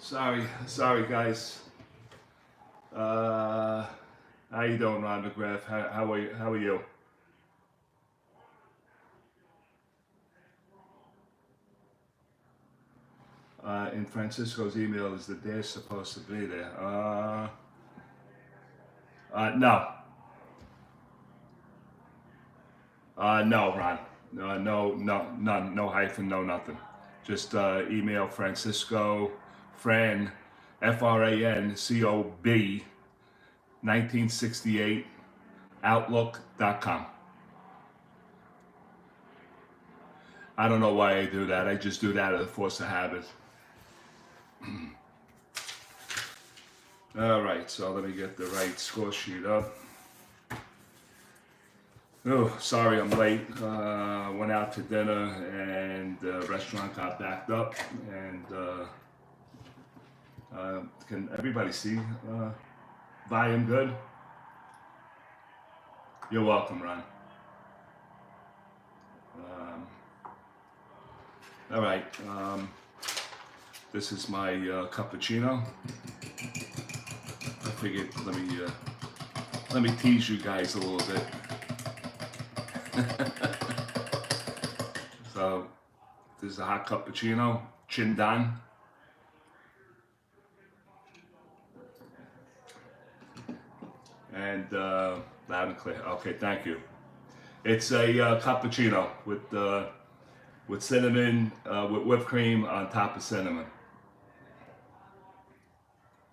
Sorry guys. How you doing, Ron McGrath? How are you? In Francisco's email, is the dash supposed to be there? No. No, Ron. No hyphen, no nothing. Just email Francisco, Fran, FRANCOB, 1968, outlook.com. I don't know why I do that. I just do that as a force of habit. All right, so let me get the right score sheet up. Oh, sorry I'm late. Went out to dinner and the restaurant got backed up. And can everybody see volume good? You're welcome, Ron. All right, this is my cappuccino. I figured let me tease you guys a little bit. So this is a hot cappuccino, Chindan. And loud and clear. Okay, thank you. It's a cappuccino with cinnamon, with whipped cream on top of cinnamon.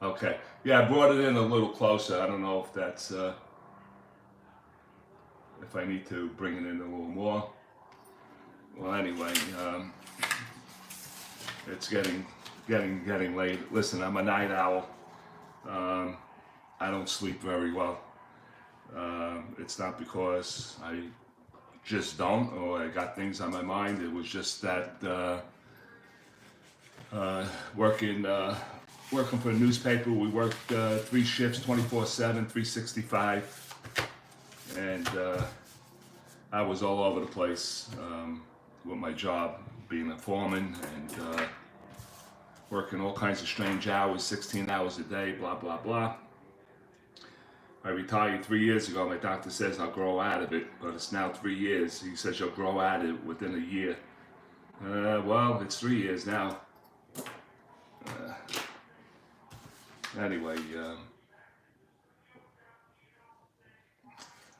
Okay, yeah, I brought it in a little closer. I don't know if that's if I need to bring it in a little more. Well, anyway, it's getting late. Listen, I'm a night owl. I don't sleep very well. It's not because I just don't, or I got things on my mind. It was just that working for a newspaper, we worked 3 shifts, 24/7, 365, and I was all over the place with my job, being a foreman and working all kinds of strange hours, 16 hours a day, blah, blah, blah. I retired 3 years ago. My doctor says I'll grow out of it, but it's now 3 years. He says you'll grow out of it within a year. Well, it's 3 years now. Anyway,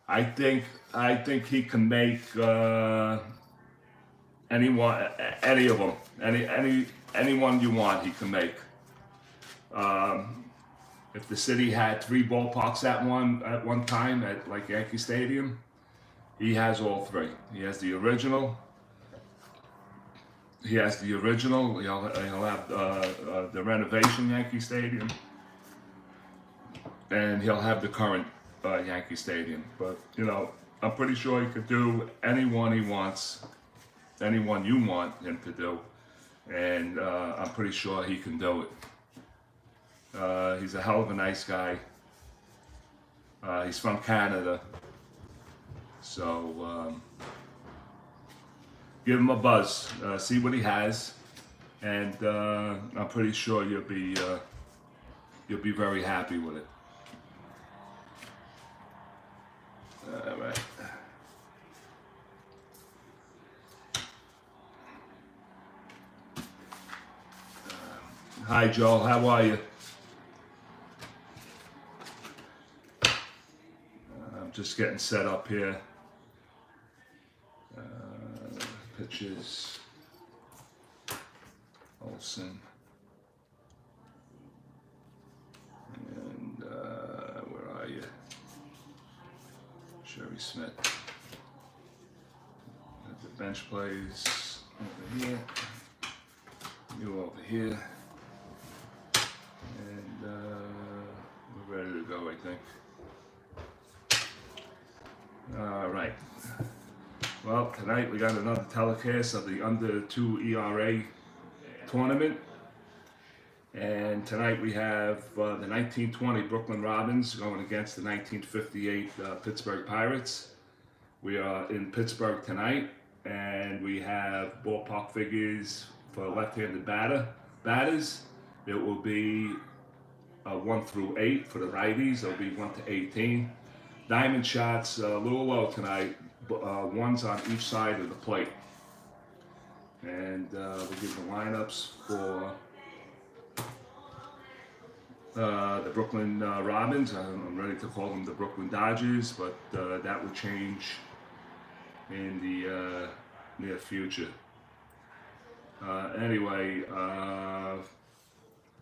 I think he can make any of them, anyone you want, he can make. If the city had 3 ballparks at one time at like Yankee Stadium, he has all 3. He has the original. He'll have the renovation Yankee Stadium, and he'll have the current Yankee Stadium. But you know, I'm pretty sure he could do anyone he wants, anyone you want him to do, and I'm pretty sure he can do it. He's a hell of a nice guy. He's from Canada, so give him a buzz, see what he has, and I'm pretty sure you'll be very happy with it. All right. Hi, Joel. How are you? I'm just getting set up here. Pitches. Olsen. And where are you? Smith. The bench plays over here. You over here. And we're ready to go, I think. All right. Well, tonight we got another telecast of the under 2 ERA tournament. And tonight we have the 1920 Brooklyn Robins going against the 1958 Pittsburgh Pirates. We are in Pittsburgh tonight, and we have ballpark figures for left-handed batters It will be 1 through 8 for the righties. It'll be 1 to 18. Diamond shots a little low tonight. Ones on each side of the plate. And we'll give the lineups for the Brooklyn Robins. I'm ready to call them the Brooklyn Dodgers, but that will change in the near future. Anyway,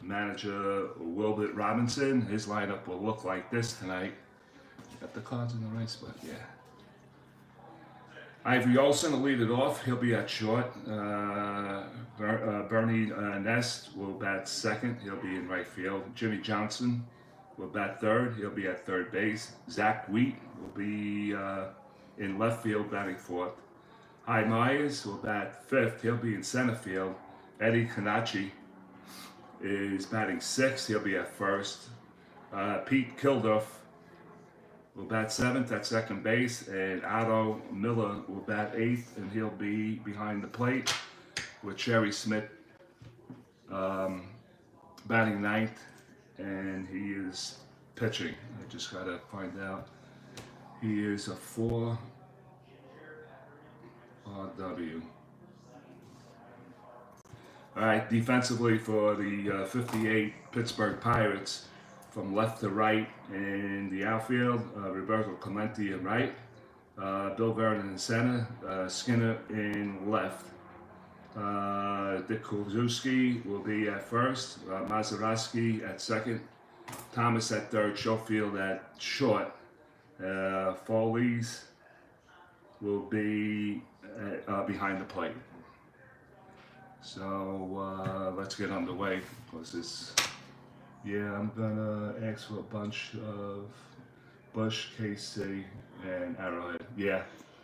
manager G.Witt Robinson, his lineup will look like this tonight. Got the cards in the right spot, yeah. Ivory Olsen will lead it off. He'll be at short. Bernie Ness will bat second. He'll be in right field. Jimmy Johnson will bat third. He'll be at third base. G.Witt will be in left field, batting fourth. Hy Myers will bat fifth. He'll be in center field. Eddie Kanachi is batting sixth. He'll be at first. Pete Kilduff will bat seventh at second base, and Otto Miller will bat eighth, and he'll be behind the plate with S.Smith batting ninth, and he is pitching. I just gotta find out. He is a 4 RW. All right, defensively for the 58 Pittsburgh Pirates, from left to right in the outfield, Roberto Clemente in right, Bill Vernon in center, Skinner in left. Dick Kozlowski will be at first, Mazeroski at second, Thomas at third, Schofield at short. Foley's will be behind the plate. So let's get underway, because this, yeah, I'm gonna ask for a bunch of Bush, KC, and Arrowhead. Yeah,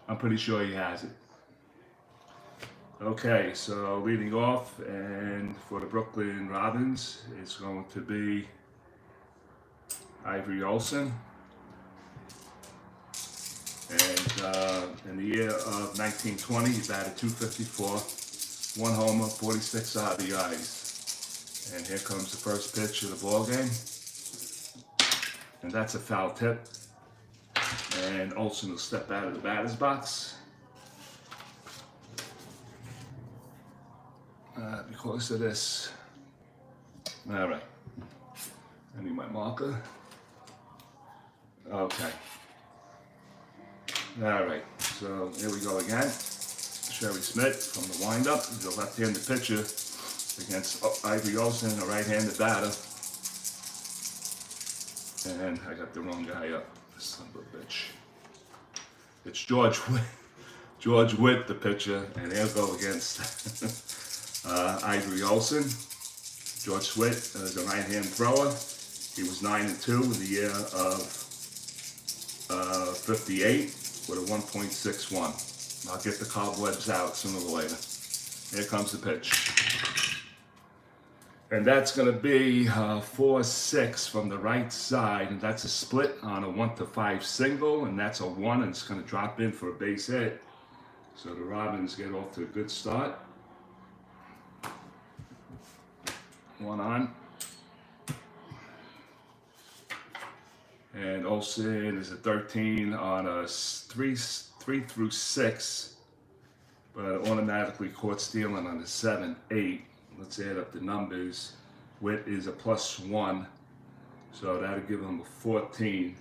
I'm pretty sure he has it. Okay, so leading off, and for the Brooklyn Robins, it's going to be Ivory Olsen. And in the year of 1920, he batted .254, 1 homer, 46 RBIs. And here comes the first pitch of the ball game, and that's a foul tip. And Olsen will step out of the batter's box. Because of this. All right. I need my marker. Okay. All right. So here we go again. S.Smith from the windup. He's a left-handed pitcher against Ivory Olsen, a right-handed batter. And I got the wrong guy up. Son of a bitch. It's G.Witt, the pitcher, and he'll go against Ivory Olsen. G.Witt is a right-hand thrower. He was 9-2 in the year of 58 with a 1.61. I'll get the cobwebs out sooner or later. Here comes the pitch. And that's going to be 4-6 from the right side, and that's a split on a 1-5 single, and that's a 1, and it's going to drop in for a base hit. So the Robins get off to a good start. 1 on. And Olsen is a 13 on a 3 through 6, but automatically caught stealing on a 7-8. Let's add up the numbers. Witt is a +1, so that'll give him a 14.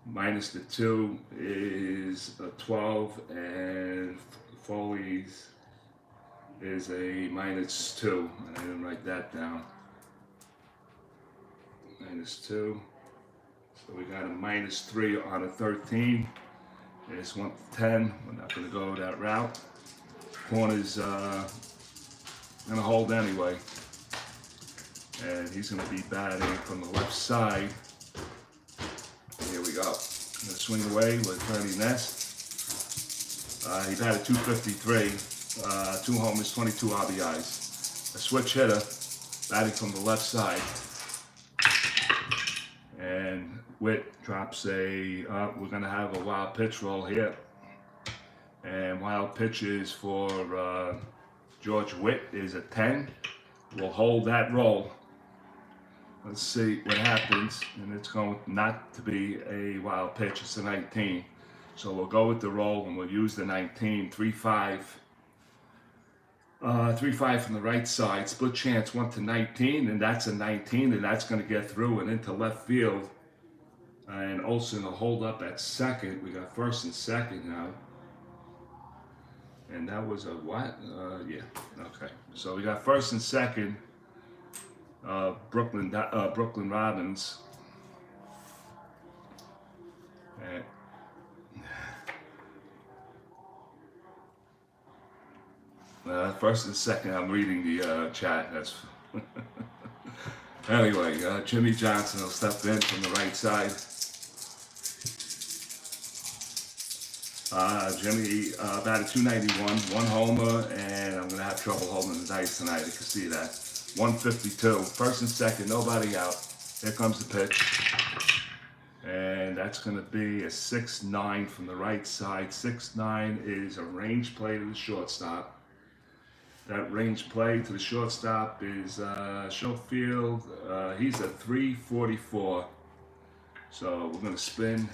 Minus the 2 is a 12, and Foley's is a -2. And I didn't write that down. -2. So we got a -3 on a 13. It's 1 to 10. We're not going to go that route. Corner's going to hold anyway. And he's going to be batting from the left side. Here we go. I'm going to swing away with Bernie Ness. He batted .253, 2 homers, 22 RBIs. A switch hitter, batting from the left side. And Witt drops a, we're going to have a wild pitch roll here. And wild pitches for G.Witt is a 10. we'll hold that roll. Let's see what happens, and it's going not to be a wild pitch. It's a 19. So we'll go with the roll, and we'll use the 19, 3-5. 3-5 from the right side, split chance 1-19, and that's a 19, and that's going to get through and into left field. And Olsen will hold up at second. We got first and second now. And that was a what? Yeah, okay. So we got first and second. Brooklyn Robins. And first and second, I'm reading the chat. That's anyway. Jimmy Johnson will step in from the right side. Jimmy batted .291, one homer, and I'm gonna have trouble holding the dice tonight. You can see that. 152. First and second, nobody out. Here comes the pitch, and that's gonna be a 6-9 from the right side. 6-9 is a range play to the shortstop. That range play to the shortstop is Schofield. He's a 344. So we're going to spin.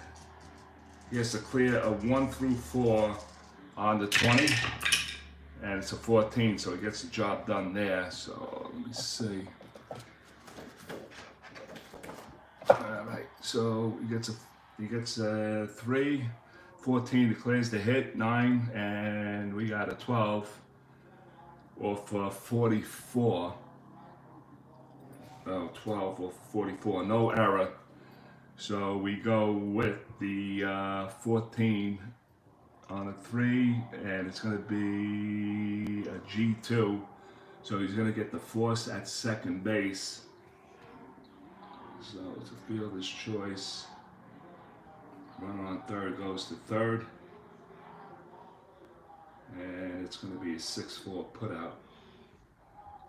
He has to clear a 1-4 on the 20. And it's a 14, so he gets the job done there. So let me see. All right, so he gets a 3, 14, he clears the hit, 9, and we got a 12. Off 44, 12 or 44, no error. So we go with the 14 on a 3, and it's going to be a G2. So he's going to get the force at second base. So it's a fielder's choice. Runner on third goes to third. And it's going to be a 6-4 putout.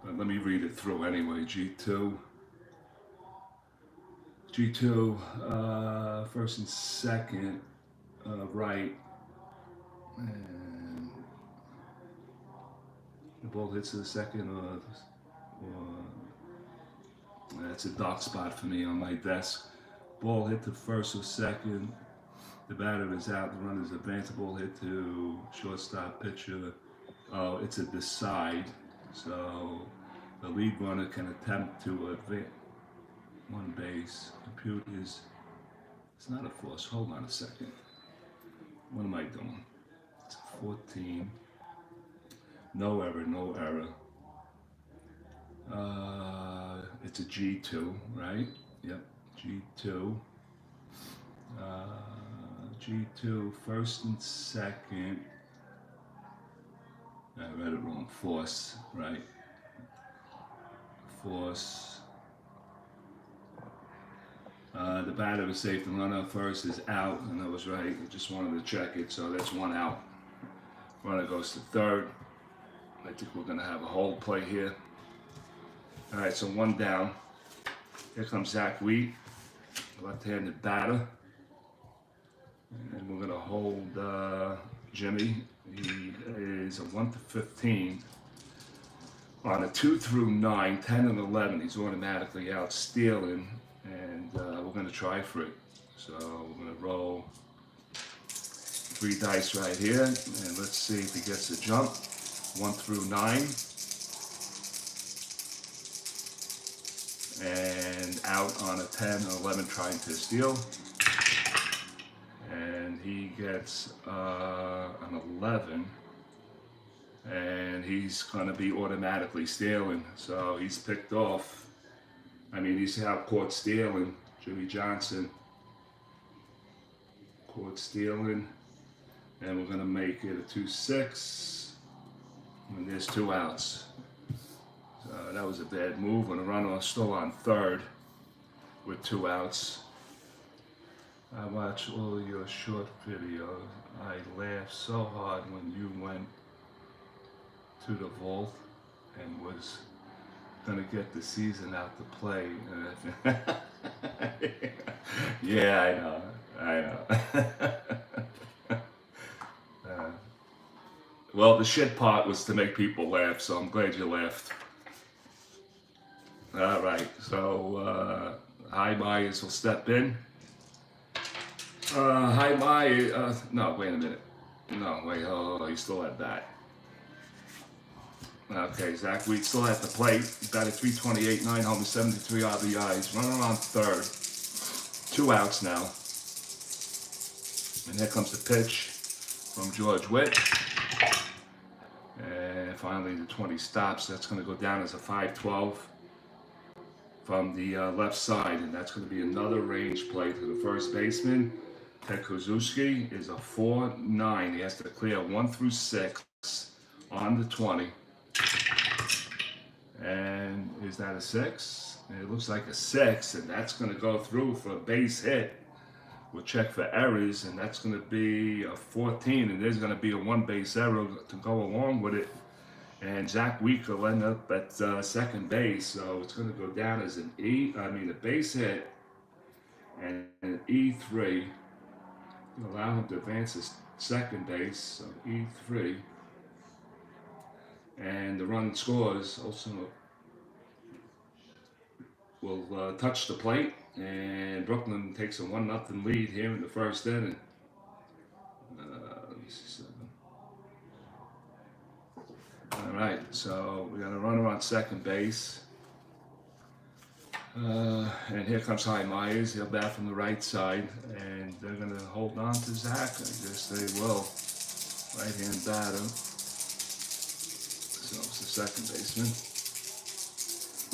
But let me read it through anyway. G2. G2, first and second, right. And the ball hits to the second, that's a dark spot for me on my desk. Ball hit to first or second. The batter is out, the runner's advanced, the ball hit to shortstop pitcher. Oh, it's a decide. So the lead runner can attempt to advance one base. Compute is, it's not a force. Hold on a second. What am I doing? It's a 14. No error, no error. It's a G2, right? Yep, G2. G2, first and second. I read it wrong. Force, right? Force. The batter is safe. The runner first is out, and I was right. I just wanted to check it, so that's one out. Runner goes to third. I think we're going to have a hold play here. All right, so one down. Here comes G.Witt, left-handed batter. And we're going to hold Jimmy. He is a 1-15. On a 2 through 9, 10 and 11, he's automatically out stealing. And we're going to try for it. So we're going to roll 3 dice right here. And let's see if he gets a jump. 1 through 9. And out on a 10 and 11 trying to steal. And he gets an 11. And he's going to be automatically stealing. So he's picked off. I mean, he's out caught stealing. Jimmy Johnson. Caught stealing. And we're going to make it a 2-6. And there's 2 outs. So that was a bad move. And the runner is still on third with 2 outs. I watch all of your short videos. I laughed so hard when you went to the vault and was gonna get the season out to play. Yeah, I know. Well, the shit part was to make people laugh, so I'm glad you laughed. All right, so High Myers will step in. High Myers, no, wait a minute. No, wait, hold on, he's still at bat. Okay, Zach Wheat still at the plate. He batted 328, 9 homers, 73 RBIs. Running on third. 2 outs now. And here comes the pitch from G.Witt. And finally the 20 stops. That's going to go down as a 5-12 from the left side. And that's going to be another range play to the first baseman. Ted Kozuski is a 4-9. He has to clear 1 through 6 on the 20. And is that a 6? It looks like a 6, and that's going to go through for a base hit. We'll check for errors, and that's going to be a 14, and there's going to be a 1 base error to go along with it. And Zach Wheat will end up at second base, so it's going to go down as an a base hit and an E3. Allow him to advance to second base, so E3. And the run scores also will touch the plate, and Brooklyn takes a 1-0 lead here in the first inning. Let me see something. All right, so we got a runner on second base. And here comes High Myers. He'll bat from the right side, and they're going to hold on to Zach. I guess they will. Right-hand batter. So it's the second baseman.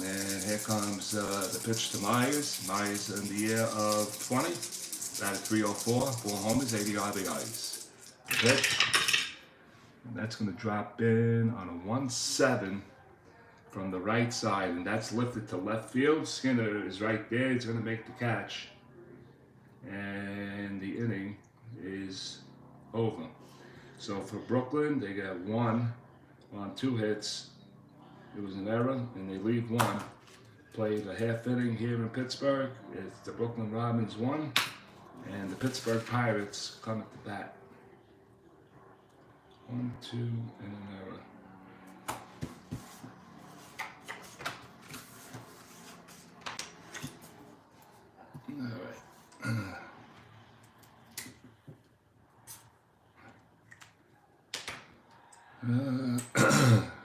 And here comes the pitch to Myers. Myers in the year of 20. Batted 304, 4 homers, 80 RBIs. The pitch. And that's going to drop in on a 1-7 from the right side, and that's lifted to left field. Skinner is right there. He's going to make the catch. And the inning is over. So for Brooklyn, they got 1 on 2 hits. It was an error, and they leave 1. Played a half inning here in Pittsburgh. It's the Brooklyn Robins 1, and the Pittsburgh Pirates come at the bat. 1, 2, and an error.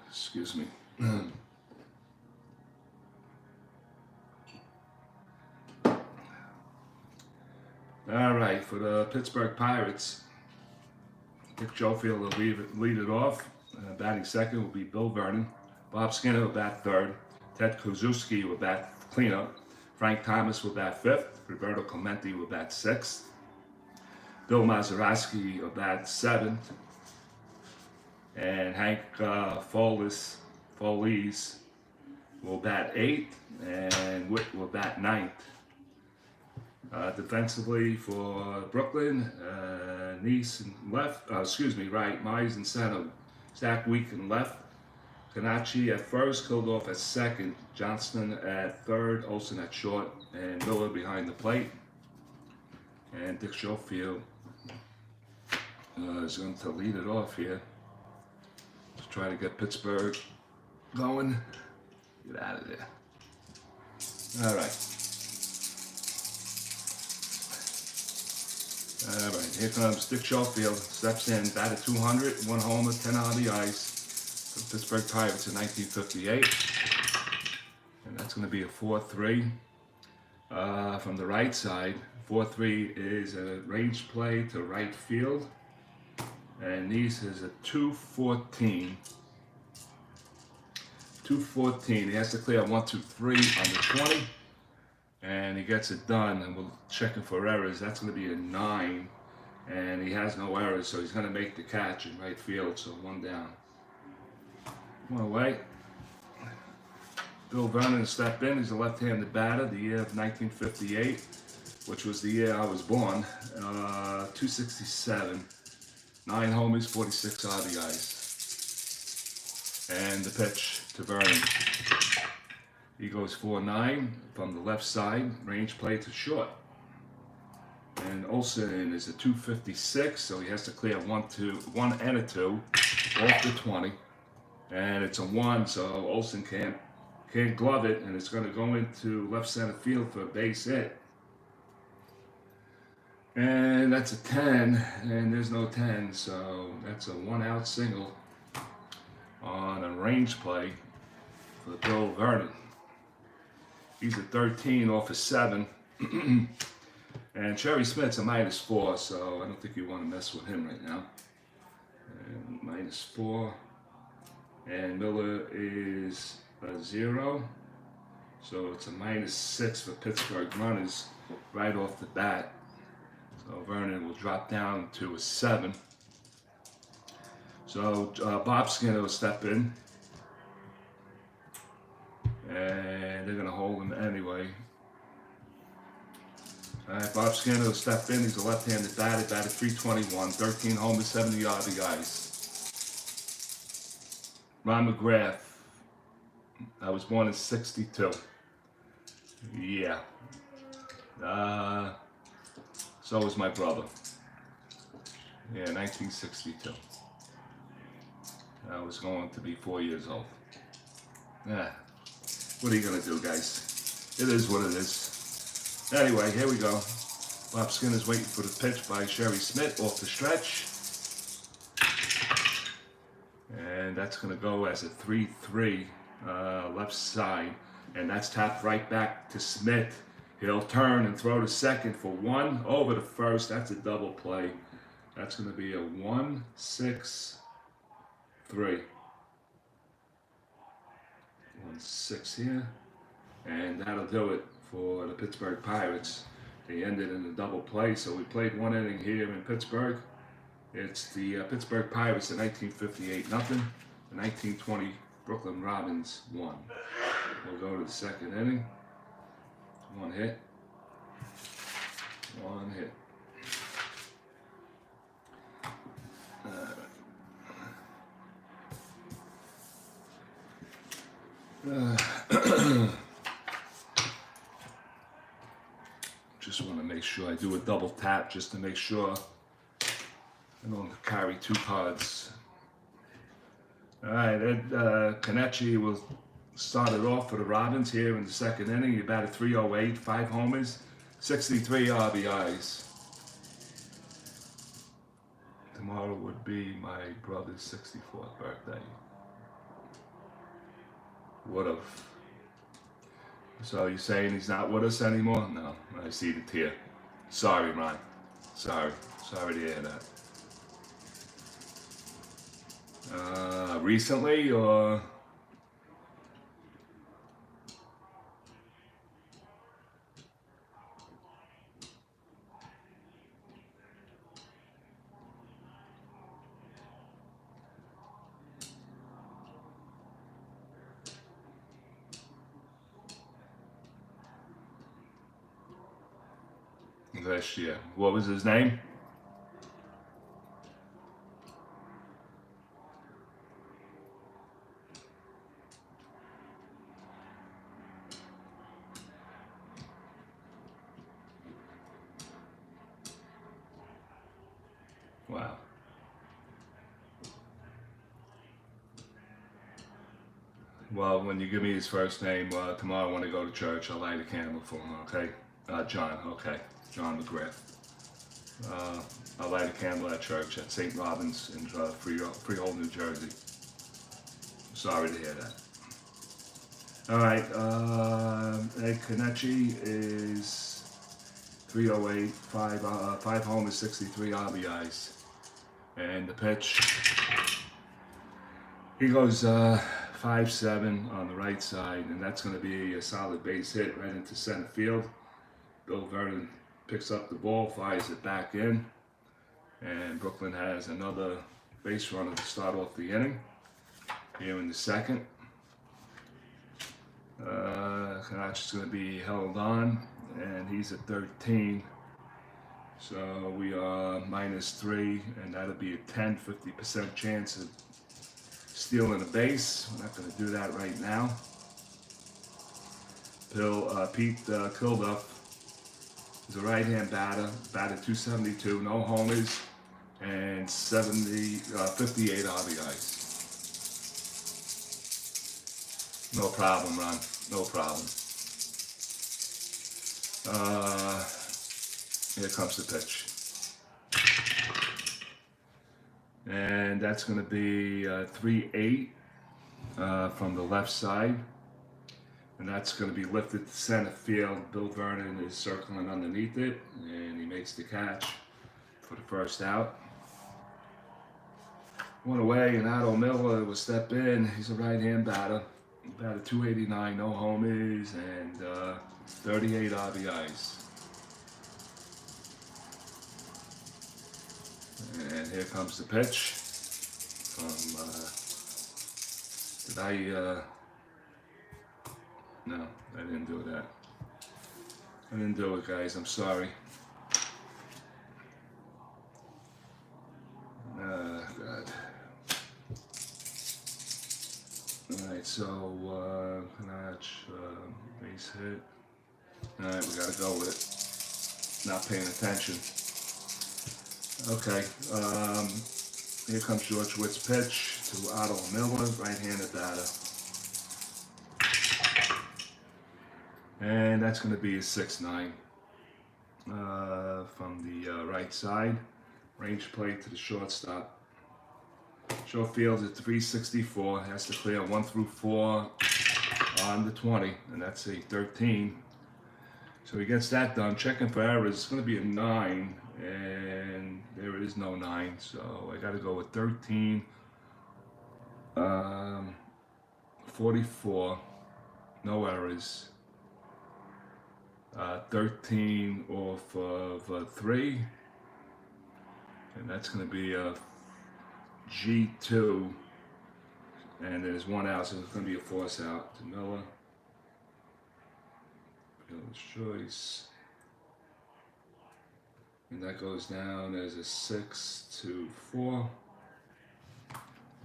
Excuse me. All right, for the Pittsburgh Pirates, Dick Schofield will lead it off. Batting second will be Bill Vernon. Bob Skinner will bat third. Ted Kozuski will bat cleanup. Frank Thomas will bat fifth. Roberto Clemente will bat sixth. Bill Mazeroski will bat seventh. And Hank Foles will bat eighth. And Witt will bat ninth. Defensively for Brooklyn, Neese and left, right, Myers and center, Zach Wheat and left, Kanachi at first, Kilgore at second, Johnston at third, Olsen at short, and Miller behind the plate. And Dick Schofield is going to lead it off here to try to get Pittsburgh going. Get out of there. All right. All right, here comes Dick Schofield, steps in, batted 200, 1 homer, 10 RBIs for the Pittsburgh Pirates in 1958. And that's going to be a 4-3 from the right side. 4-3 is a range play to right field. And Neese is a 2-14. 2-14, he has to clear 1, 2, 3 on the 20. And he gets it done, and we'll check him for errors. That's going to be a 9, and he has no errors, so he's going to make the catch in right field, so 1 down. 1 away. Bill Vernon stepped in. He's a left-handed batter, the year of 1958, which was the year I was born. 267, 9 homers, 46 RBIs. And the pitch to Vernon. He goes 4-9 from the left side, range play to short. And Olsen is a 256, so he has to clear 1 and a 2 off the 20. And it's a 1, so Olsen can't Can't glove it, and it's going to go into left center field for a base hit. And that's a 10, and there's no 10, so that's a 1-out single on a range play for Bill Vernon. He's at 13 off of 7. And Cherry-Smith's a -4, so I don't think you want to mess with him right now. And -4. And Miller is a 0. So it's a -6 for Pittsburgh runners right off the bat. So Vernon will drop down to a 7. So Bob Skinner will step in. And they're going to hold him anyway. All right, Bob Skinner will step in. He's a left-handed batter, batted .321, 13 homers, 70 RBIs. Ron McGrath, I was born in '62. Yeah. So was my brother. Yeah, 1962. I was going to be 4 years old. Yeah. What are you going to do, guys? It is what it is. Anyway, here we go. Bob Skinner's waiting for the pitch by Cherry-Smith off the stretch. And that's going to go as a 3-3 left side. And that's tapped right back to Smith. He'll turn and throw to second for 1 over to first. That's a double play. That's going to be a 1-6-3. 1-6 here. And that'll do it for the Pittsburgh Pirates. They ended in a double play, so we played 1 inning here in Pittsburgh. It's the Pittsburgh Pirates in 1958 nothing. The 1920 Brooklyn Robins won. We'll go to the second inning. 1 hit. 1 hit. Just want to make sure I do a double tap just to make sure I don't carry 2 cards. All right, Ed Kenichi will start it off for the Robins here in the second inning. He batted .308, 5 homers, 63 RBIs. Tomorrow would be my brother's 64th birthday. Would've. So you're saying he's not with us anymore? No, I see the tear. Sorry, Ron. Sorry to hear that. Recently or? Last year. What was his name? Wow. Well, when you give me his first name, tomorrow when I go to church, I'll light a candle for him, okay? John, okay. John McGrath. I'll light a candle at church at St. Robins in Freehold, New Jersey. Sorry to hear that. All right, Ed Kenichi is .308, 5 homers, 63 RBIs. And the pitch, he goes 5-7 on the right side, and that's going to be a solid base hit right into center field. Bill Vernon picks up the ball, fires it back in, and Brooklyn has another base runner to start off the inning. Here in the second, Kanachi's going to be held on, and he's at 13. So we are -3, and that'll be a 50% chance of stealing a base. We're not going to do that right now. Pete Kilduff is a right-hand batter, batted .272, no homers, and 58 RBIs. No problem, Ron. No problem. Here comes the pitch. And that's going to be 3-8 from the left side. And that's going to be lifted to center field. Bill Vernon is circling underneath it, and he makes the catch for the first out. One away, and Otto Miller will step in. He's a right-hand batter. Batted 289, no homers, and 38 RBIs. And here comes the pitch from, no, I didn't do that. I didn't do it, guys, I'm sorry. God. Alright, so, notch, base hit. Alright, we gotta go with it. Not paying attention. Okay, here comes G.Witt's pitch to Otto Miller, right-handed batter. And that's going to be a 6-9 from the right side. Range play to the shortstop. Short field at 364, has to clear 1 through 4 on the 20, and that's a 13. So he gets that done. Checking for errors, it's going to be a 9, and there is no 9, so I got to go with 13, 44, no errors, 13 off of 3, and that's going to be a G2, and there's 1 out, so it's going to be a force out to Miller. Choice, and that goes down as a 6-4.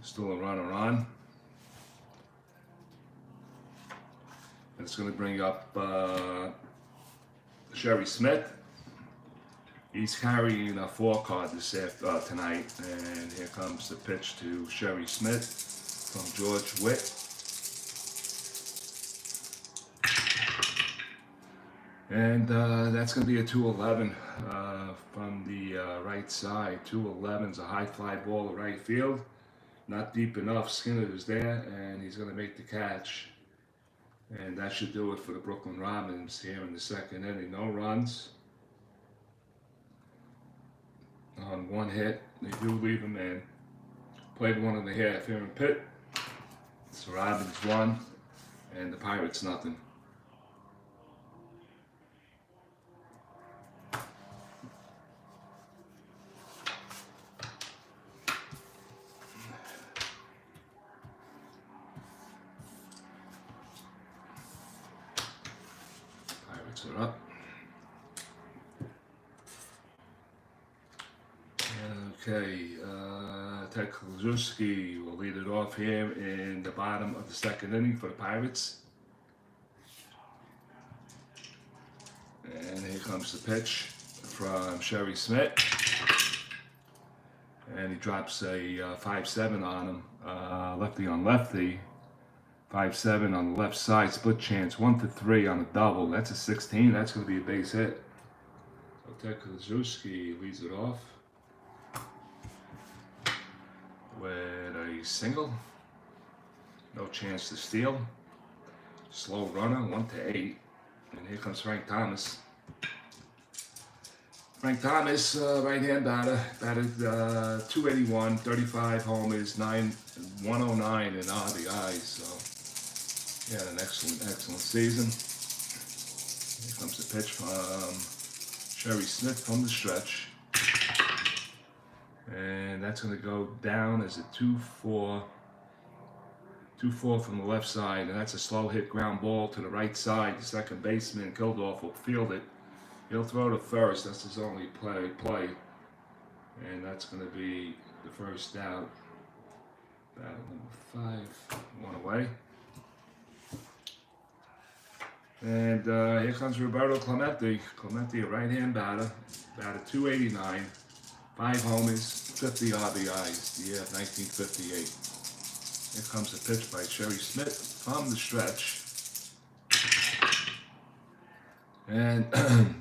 Still a runner on, and it's going to bring up G.Smith. He's carrying a 4 card tonight, and here comes the pitch to G.Smith from G.Witt. And that's going to be a 2-11 from the right side. 2-11's a high fly ball to right field. Not deep enough. Skinner is there, and he's going to make the catch. And that should do it for the Brooklyn Robins here in the second inning. No runs on 1 hit. They do leave him in. Played 1.5 here in Pitt. It's the Robins 1, and the Pirates nothing. Are up. Okay, Ted Kluszewski will lead it off here in the bottom of the second inning for the Pirates. And here comes the pitch from G.Smith. And he drops a 5-7 on him, lefty on lefty. 5-7 on the left side, split chance, 1-3 on a double. That's a 16. That's going to be a base hit. So Ted Kluszewski leads it off with a single. No chance to steal. Slow runner, 1-8. And here comes Frank Thomas. Frank Thomas, right-hand batter, batted 281, 35 homers, 109 in RBIs. So. Yeah, an excellent season. Here comes the pitch from G.Smith from the stretch. And that's going to go down as a 2-4. 2-4 from the left side, and that's a slow hit ground ball to the right side. The second baseman, Kildorf, will field it. He'll throw to first. That's his only play. And that's going to be the first out. Battle number 5, 1 away. And here comes Roberto Clemente. Clemente, a right-hand batter, batted 289, 5 homers, 50 RBIs, the year of 1958. Here comes a pitch by G.Witt from the stretch. And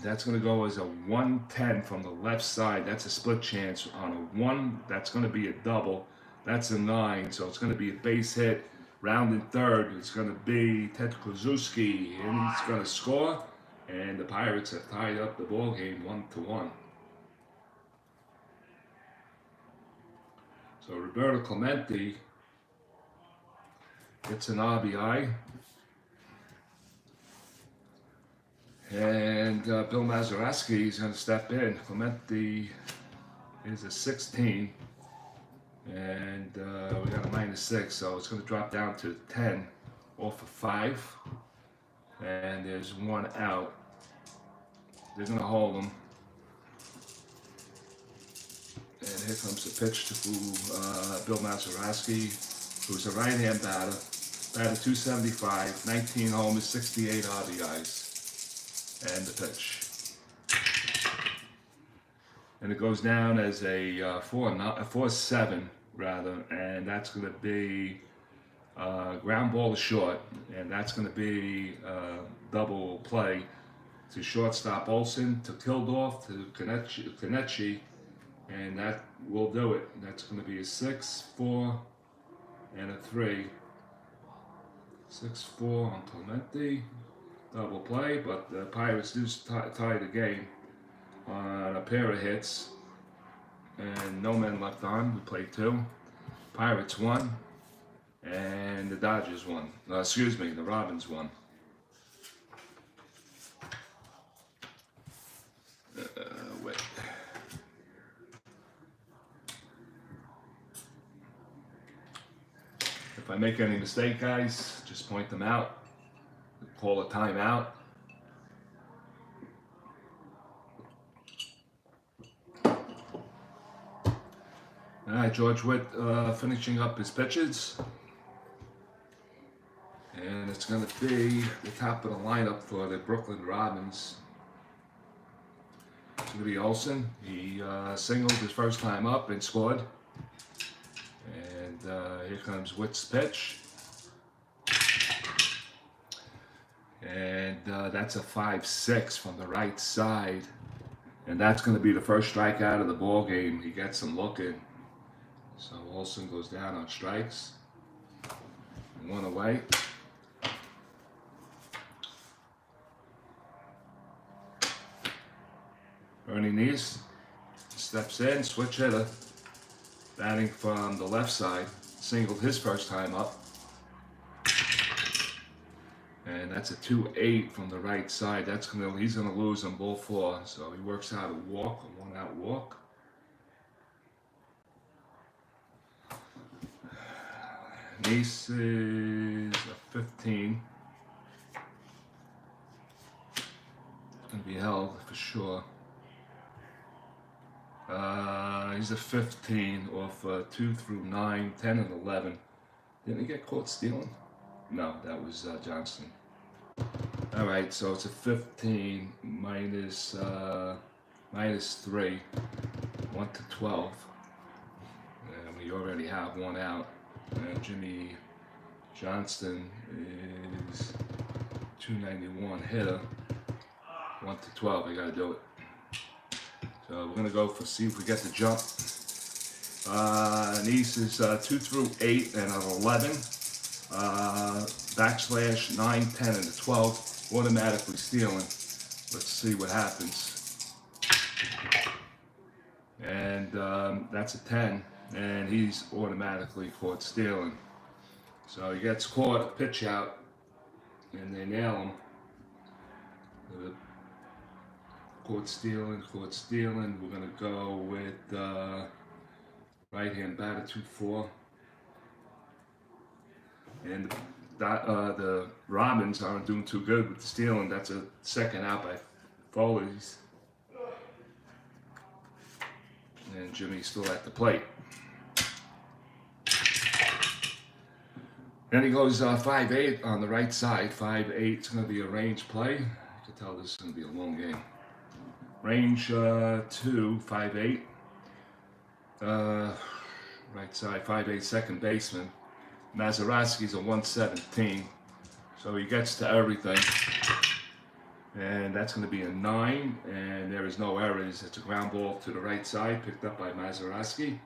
that's going to go as a 110 from the left side. That's a split chance on a 1. That's going to be a double. That's a 9. So it's going to be a base hit. Rounding third, it's going to be Ted Krzyzewski, and he's going to score. And the Pirates have tied up the ball game 1-1. So Roberto Clemente gets an RBI. And Bill Mazeroski is going to step in. Clemente is a 16. And we got a -6, so it's going to drop down to 10 off of 5. And there's 1 out. They're going to hold him. And here comes the pitch to Bill Mazeroski, who's a right-hand batter. Batted 275, 19 homers, 68 RBIs. And the pitch. And it goes down as a 4-7 rather, and that's going to be ground ball to short, and that's going to be double play to shortstop Olsen, to Kildorf, to Kenichi, and that will do it. That's going to be a 6, 4, and a 3. 6-4 on Clemente. Double play, but the Pirates do tie the game on a pair of hits, and no men left on. We played 2. Pirates won, and the Dodgers won. The Robins won. Wait. If I make any mistake, guys, just point them out. Call a timeout. All right, G.Witt finishing up his pitches. And it's going to be the top of the lineup for the Brooklyn Robins. It's going to be Olsen. He singled his first time up and scored. And here comes Witt's pitch. And that's a 5-6 from the right side. And that's going to be the first strikeout of the ball game. He gets him looking. So Olsen goes down on strikes. 1 away. Ernie Neese steps in, switch hitter. Batting from the left side. Singled his first time up. And that's a 2-8 from the right side. He's gonna lose on ball 4. So he works out a walk, a 1-out walk. Neese is a 15. It's gonna be held for sure. He's a 15 off 2 through 9, 10 and 11. Didn't he get caught stealing? No, that was Johnson. All right, so it's a 15 minus 3, 1 to 12. And we already have 1 out. Jimmy Johnston is 291 hitter. 1 to 12, I gotta do it. So we're gonna go see if we get the jump. Neese is 2 through 8 and an 11. /9, 10, and a 12. Automatically stealing. Let's see what happens. And that's a 10. And he's automatically caught stealing. So he gets caught, a pitch out, and they nail him. Caught stealing. We're going to go with right-hand batter, 2-4. And the Robins aren't doing too good with the stealing. That's a second out by Foley's. And Jimmy's still at the plate. Then he goes 5-8 on the right side. 5-8, it's going to be a range play. You can tell this is going to be a long game. Range 2, 5-8. Right side, 5-8, second baseman. Mazeroski's a 117, so he gets to everything. And that's going to be a 9, and there is no errors. It's a ground ball to the right side, picked up by Mazeroski.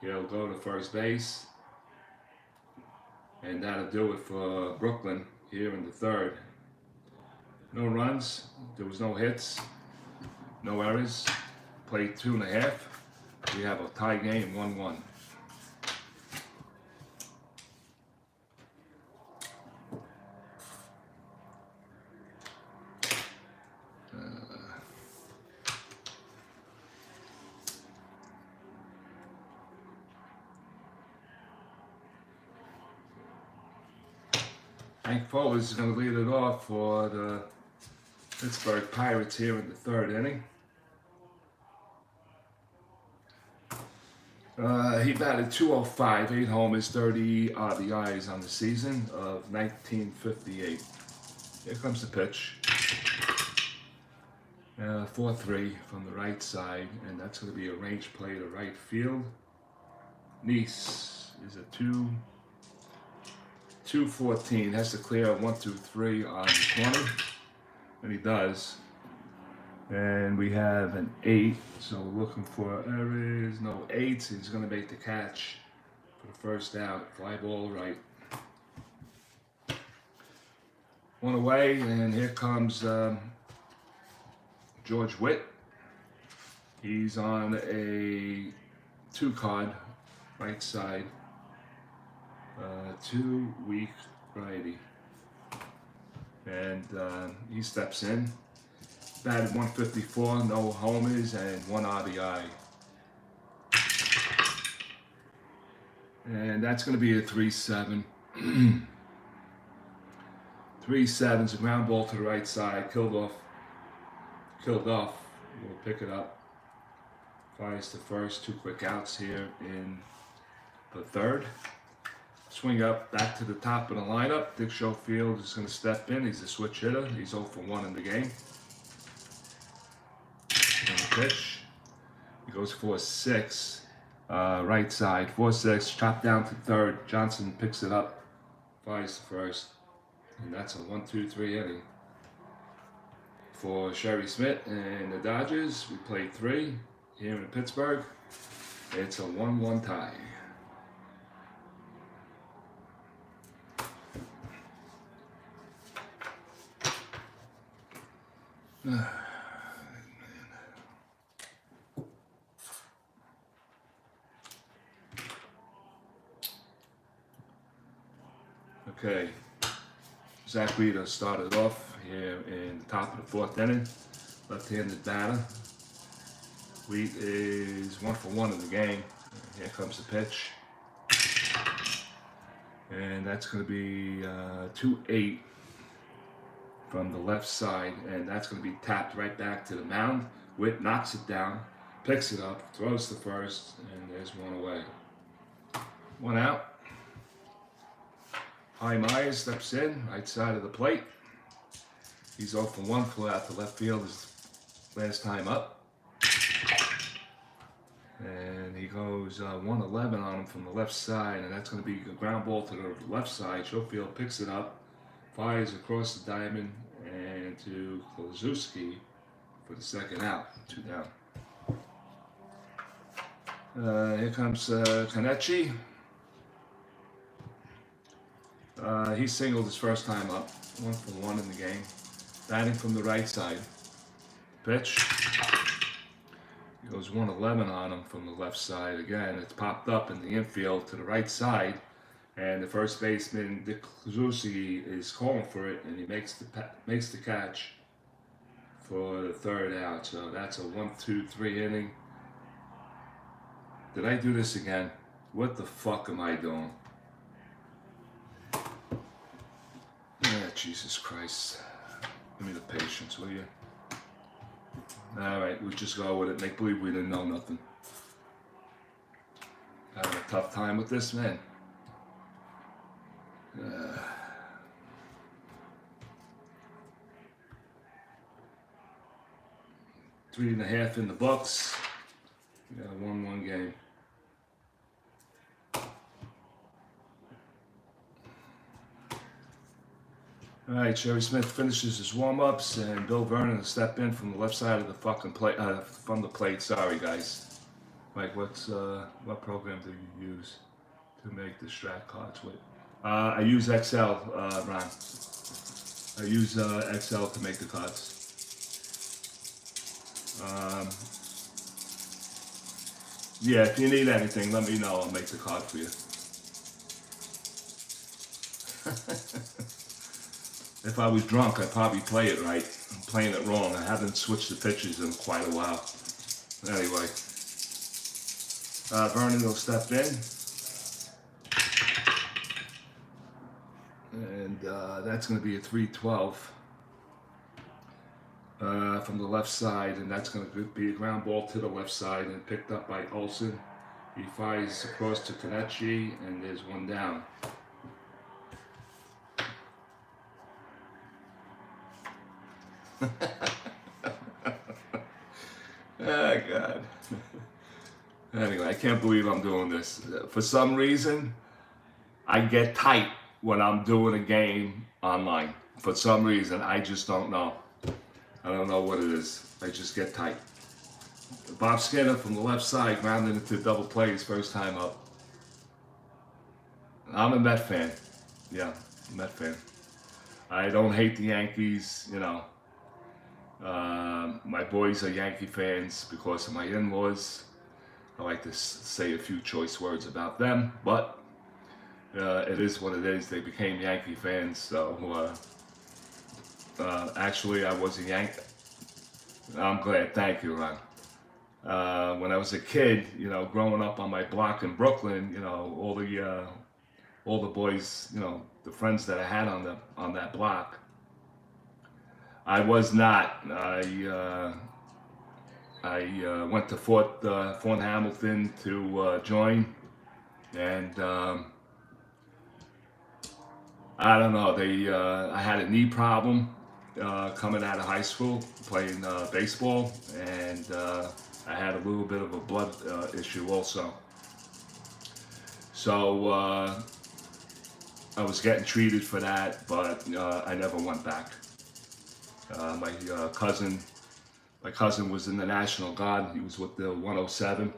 He'll go to first base. And that'll do it for Brooklyn here in the third. No runs, there was no hits, no errors. Played 2.5. We have a tie game, 1-1. Hank Fuller is going to lead it off for the Pittsburgh Pirates here in the third inning. He batted .205, 8 homers, 30 RBIs on the season of 1958. Here comes the pitch. 4-3 from the right side, and that's going to be a range play to right field. Nice is a 214, has to clear 1-2-3 on 20, and he does. And we have an 8, so we're looking for errors, no 8s. He's going to make the catch for the first out. Fly ball right. 1 away, and here comes G.Witt. He's on a 2 card, right side. 2-week righty. And he steps in. Batted 154, no homers, and 1 RBI. And that's going to be a 3-7. 3-7's a ground ball to the right side, killed off. We'll pick it up. Fires to first, 2 quick outs here in the third. Swing up, back to the top of the lineup. Dick Schofield is going to step in. He's a switch hitter. He's 0 for 1 in the game. And the pitch. He goes 4-6, right side. 4-6, chopped down to third. Johnson picks it up, fires to first. And that's a 1-2-3 inning. For Sherry Smith and the Dodgers, we played 3 here in Pittsburgh. It's a 1-1 tie. Okay, G.Witt started off here in the top of the 4th inning. Left-handed batter. Wheat is 1 for 1 in the game. Here comes the pitch. And that's going to be 2-8 from the left side. And that's going to be tapped right back to the mound. Witt knocks it down, picks it up, throws to first, and there's 1 away. 1 out. Hy Myers steps in, right side of the plate. He's 0 for 1, flew out to left field his last time up. And he goes 111 on him from the left side, and that's going to be a ground ball to the left side. Schofield picks it up, fires across the diamond, and to Klozewski for the 2nd out, 2 down. Here comes Konecny. He singled his first time up, 1 for 1 in the game. Batting from the right side. Pitch. He goes 111 on him from the left side. Again, it's popped up in the infield to the right side, and the first baseman Dick Klozewski is calling for it, and he makes the catch for the 3rd out. So that's a 1-2-3 inning. Did I do this again? What the fuck am I doing? Jesus Christ. Give me the patience, will you? Alright, we'll just go with it. Make believe we didn't know nothing. Having a tough time with this, man. 3.5 in the books. We got a 1-1 game. All right, Sherry Smith finishes his warm-ups, and Bill Vernon will step in from the left side of the fucking plate, from the plate. Sorry, guys. Mike, what program do you use to make the strat cards with? I use Excel, Ron. I use Excel to make the cards. Yeah, if you need anything, let me know. I'll make the card for you. If I was drunk, I'd probably play it right. I'm playing it wrong. I haven't switched the pitches in quite a while. Anyway, Vernon will step in. And that's going to be a 312 from the left side. And that's going to be a ground ball to the left side and picked up by Olsen. He fires across to Kenichi, and there's one down. Oh, God. Anyway, I can't believe I'm doing this. For some reason, I get tight when I'm doing a game online. For some reason, I just don't know. I don't know what it is. I just get tight. Bob Skinner from the left side grounded into double play his first time up. I'm a Met fan. Yeah, Met fan. I don't hate the Yankees, you know. My boys are Yankee fans because of my in-laws. I like to say a few choice words about them, but it is what it is. They became Yankee fans, so actually I was a Yankee. I'm glad. Thank you, Ron. When I was a kid, you know, growing up on my block in Brooklyn, you know, all the boys, you know, the friends that I had on that block, I was not. I went to Fort Hamilton to join, and I don't know. I had a knee problem coming out of high school playing baseball, and I had a little bit of a blood issue also. So I was getting treated for that, but I never went back. My cousin was in the National Guard. He was with the 107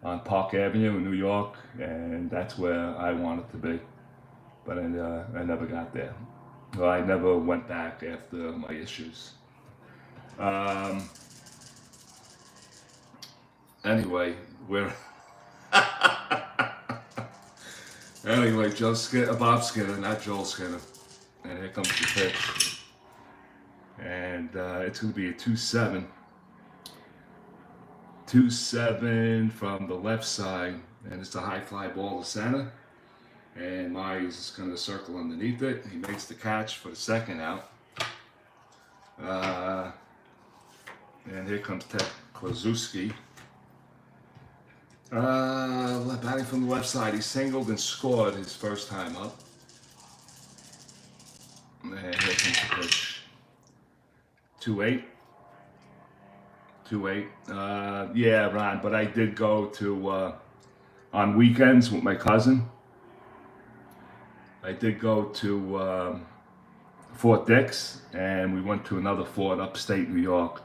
on Park Avenue in New York, and that's where I wanted to be. But I never got there. Well, I never went back after my issues. Anyway, anyway, Bob Skinner, not Joel Skinner. And here comes the pitch. And it's going to be a 2-7. 2-7 from the left side. And it's a high fly ball to center. And Myers is going to circle underneath it. He makes the catch for the second out. And here comes Ted Klaczewski. Batting from the left side. He singled and scored his first time up. And here comes the pitch. 2-8. 2-8. Yeah, Ron, but I did go to, on weekends with my cousin, I did go to Fort Dix, and we went to another fort upstate New York.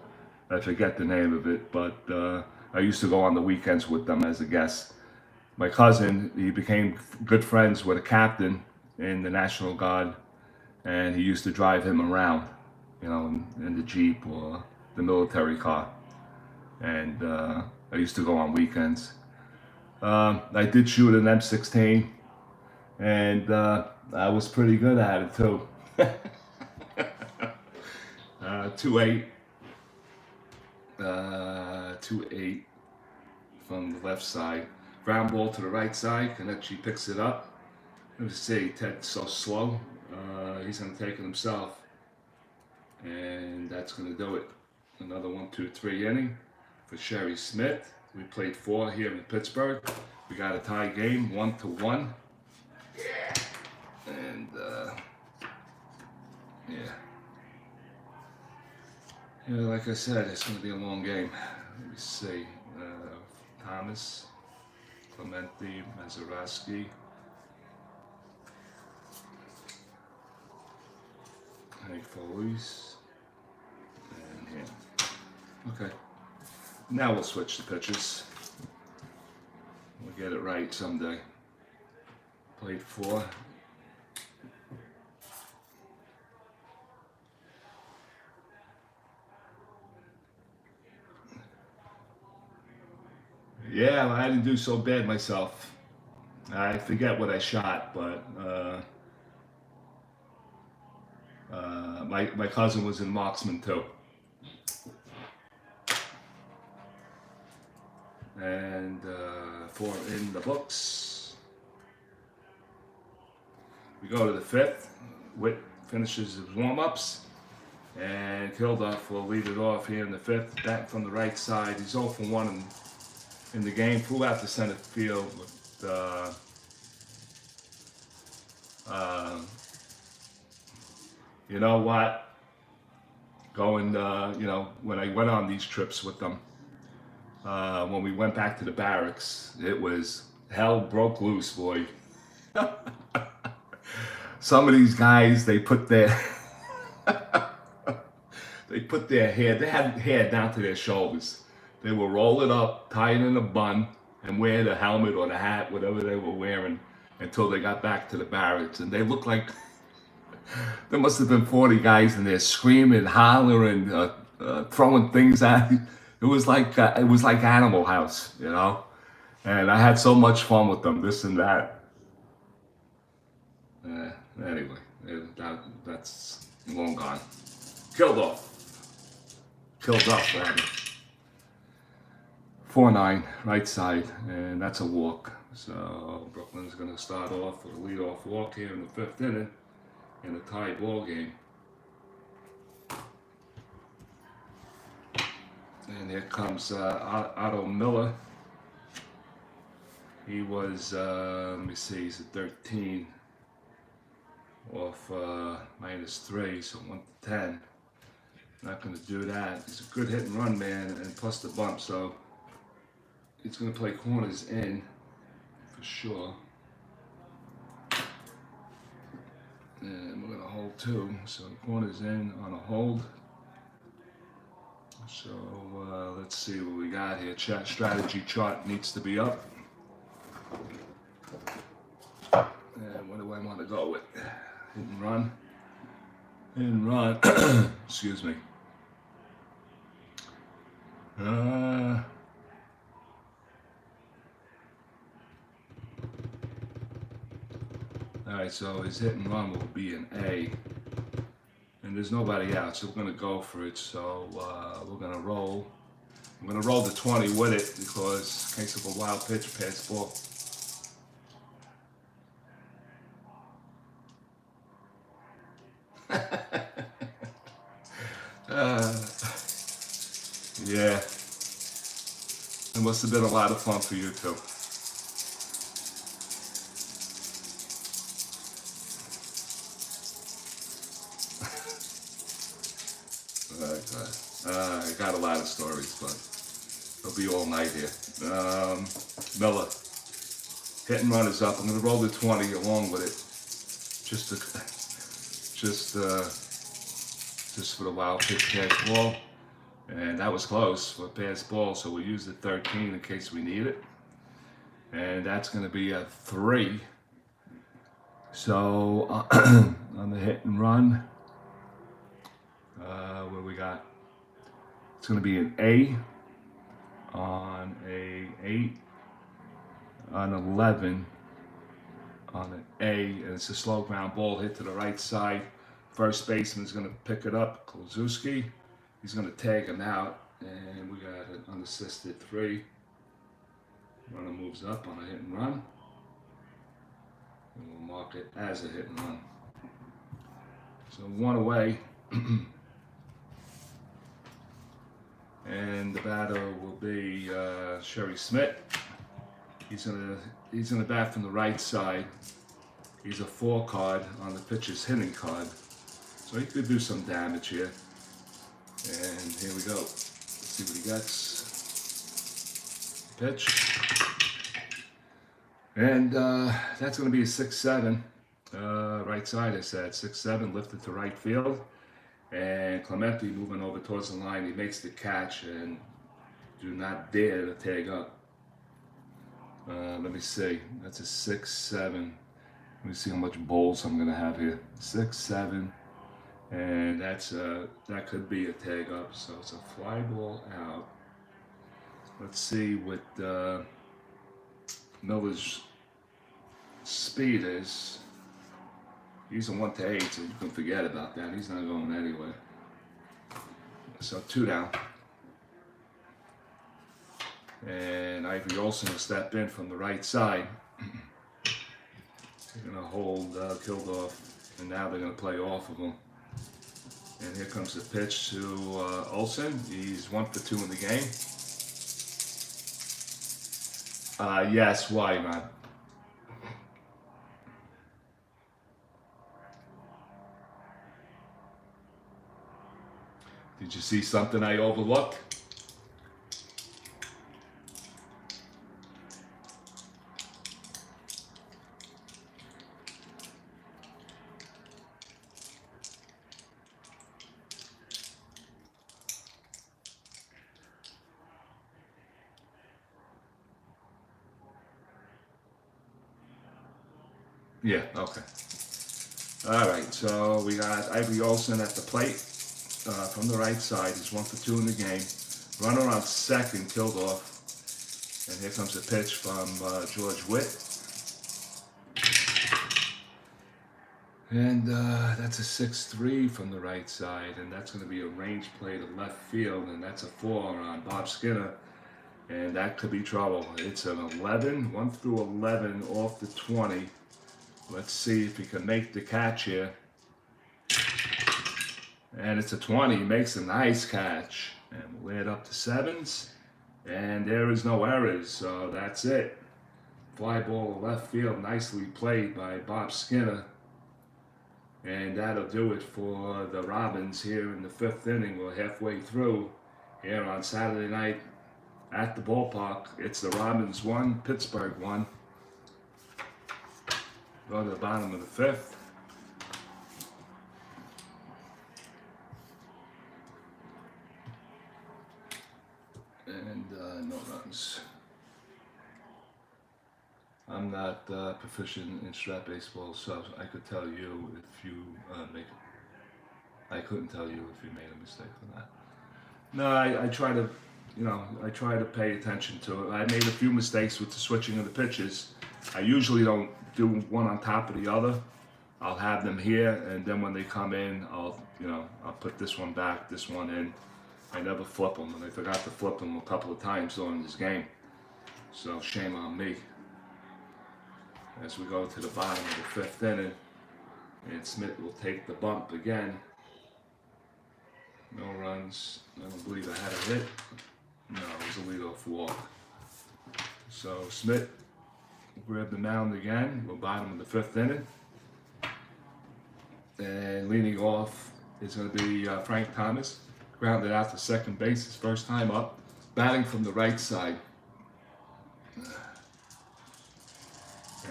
I forget the name of it, but I used to go on the weekends with them as a guest. My cousin, he became good friends with a captain in the National Guard, and he used to drive him around, you know, in the Jeep or the military car. And I used to go on weekends. I did shoot an M16, and I was pretty good at it too. 2-8. 2-8 from the left side. Ground ball to the right side. Kenichi picks it up. Let me see, Ted's so slow. He's going to take it himself. And that's going to do it. Another 1-2-3 inning for Sherry Smith. We played 4 here in Pittsburgh. We got a tie game, 1-1. And yeah, like I said, it's going to be a long game. Let me see. Thomas, Clementi, Mazeroski. Hank Foley's. And here. Okay. Now we'll switch the pitches. We'll get it right someday. Plate 4. Yeah, well, I didn't do so bad myself. I forget what I shot, but my cousin was in marksman too. And 4 in the books. We go to the 5th. Witt finishes his warm-ups. And Kilduff will lead it off here in the 5th. Batting from the right side. He's 0 for 1 in the game. Flew out to center field with you know what? Going, you know, when I went on these trips with them, when we went back to the barracks, it was hell broke loose, boy. Some of these guys, they put their hair, they had hair down to their shoulders. They will roll it up, tie it in a bun, and wear the helmet or the hat, whatever they were wearing, until they got back to the barracks. And they looked like there must have been 40 guys in there screaming, hollering, throwing things at you. It was like Animal House, you know. And I had so much fun with them, this and that. Anyway, that's long gone. Killed off, rather. 4-9, right side, and that's a walk. So Brooklyn's going to start off with a leadoff walk here in the 5th inning in a tie ball game. And here comes Otto Miller. He was, let me see, he's a 13 off -3, so 1 to 10. Not going to do that. He's a good hit and run man, and plus the bump, so he's going to play corners in for sure. And we're going to hold 2, so corners in on a hold. So let's see what we got here. Strategy chart needs to be up. And what do I want to go with? Hit and run. Hit and run. Excuse me. Alright, so his hit and run will be an A. And there's nobody out, so we're going to go for it. So we're going to roll. I'm going to roll the 20 with it because in case of a wild pitch, pass ball. Yeah. It must have been a lot of fun for you too. I got a lot of stories, but it'll be all night here. Miller, hit and run is up. I'm going to roll the 20 along with it, just for the wild pitch pass ball, and that was close for a pass ball. So we'll use the 13 in case we need it, and that's going to be a 3. So on the hit and run. What do we got? It's going to be an A on a 8, on 11, on an A, and it's a slow ground ball hit to the right side. First baseman's going to pick it up, Klozewski. He's going to tag him out, and we got an unassisted 3. Runner moves up on a hit and run, and we'll mark it as a hit and run. So 1 away. And the batter will be S.Smith. He's gonna bat from the right side. He's a 4 card on the pitcher's hitting card, so he could do some damage here. And here we go. Let's see what he gets. Pitch. And that's gonna be a 6-7. Right side, I said 6-7, lifted to right field. And Clemente moving over towards the line, he makes the catch, and do not dare to tag up. Let me see, that's a 6-7. Let me see how much bowls I'm gonna have here. 6-7, and that could be a tag up, so it's a fly ball out. Let's see what Miller's speed is. He's a 1-8, so you can forget about that. He's not going anywhere. So 2 down. And Ivory Olsen will step in from the right side. They're going to hold Kilgore, and now they're going to play off of him. And here comes the pitch to Olsen. He's 1 for 2 in the game. Yes, why, man? Did you see something I overlooked? Yeah, okay. All right, so we got Ivory Olsen at the plate from the right side. He's 1 for 2 in the game. Runner on second, Kilgore. And here comes a pitch from G.Witt. And that's a 6-3 from the right side. And that's going to be a range play to left field. And that's a 4 on Bob Skinner. And that could be trouble. It's an 11, 1 through 11 off the 20. Let's see if he can make the catch here. And it's a 20. He makes a nice catch. And we'll add up to 7s. And there is no errors. So that's it. Fly ball to left field. Nicely played by Bob Skinner. And that'll do it for the Robins here in the 5th inning. We're halfway through here on Saturday night at the ballpark. It's the Robins 1, Pittsburgh 1. Go to the bottom of the 5th. And no runs. I'm not proficient in strat baseball, so I could tell you if you I couldn't tell you if you made a mistake or not. No, I try to, I try to pay attention to it. I made a few mistakes with the switching of the pitches. I usually don't do one on top of the other. I'll have them here, and then when they come in, I'll put this one back, this one in. I never flip them, and I forgot to flip them a couple of times during this game. So shame on me. As we go to the bottom of the 5th inning, and Smith will take the bump again. No runs. I don't believe I had a hit. No, it was a leadoff walk. So Smith grab the mound again. We're bottom of the 5th inning. And leading off is going to be Frank Thomas. Grounded out to second base his first time up. Batting from the right side.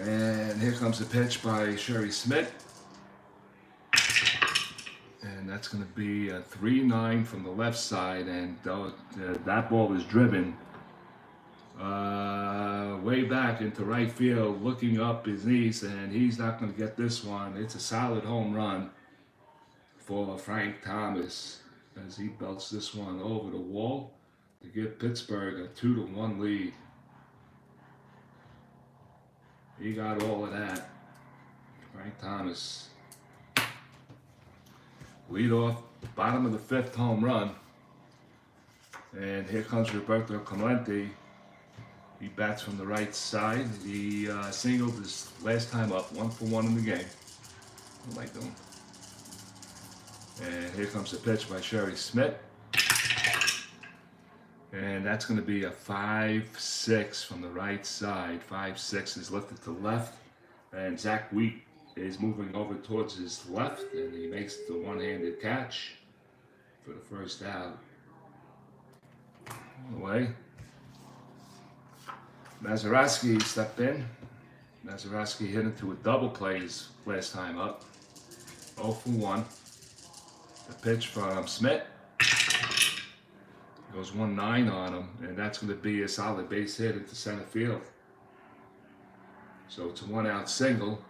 And here comes a pitch by G.Witt. And that's going to be a 3-9 from the left side. And that ball is driven way back into right field, looking up his knees, and he's not going to get this one. It's a solid home run for Frank Thomas as he belts this one over the wall to give Pittsburgh a 2-1 lead. He got all of that. Frank Thomas. Lead off, bottom of the 5th home run. And here comes Roberto Clemente. He bats from the right side. He singled his last time up, 1 for 1 in the game. What am I doing? And here comes the pitch by G.Witt. And that's going to be a 5-6 from the right side. 5-6 is lifted to left. And G.Witt is moving over towards his left. And he makes the one-handed catch for the first out. Away. Mazeroski stepped in. Mazeroski hit into a double play his last time up. 0 for 1. The pitch from Smith. Goes 1-9 on him, and that's going to be a solid base hit into center field. So it's a 1-out single.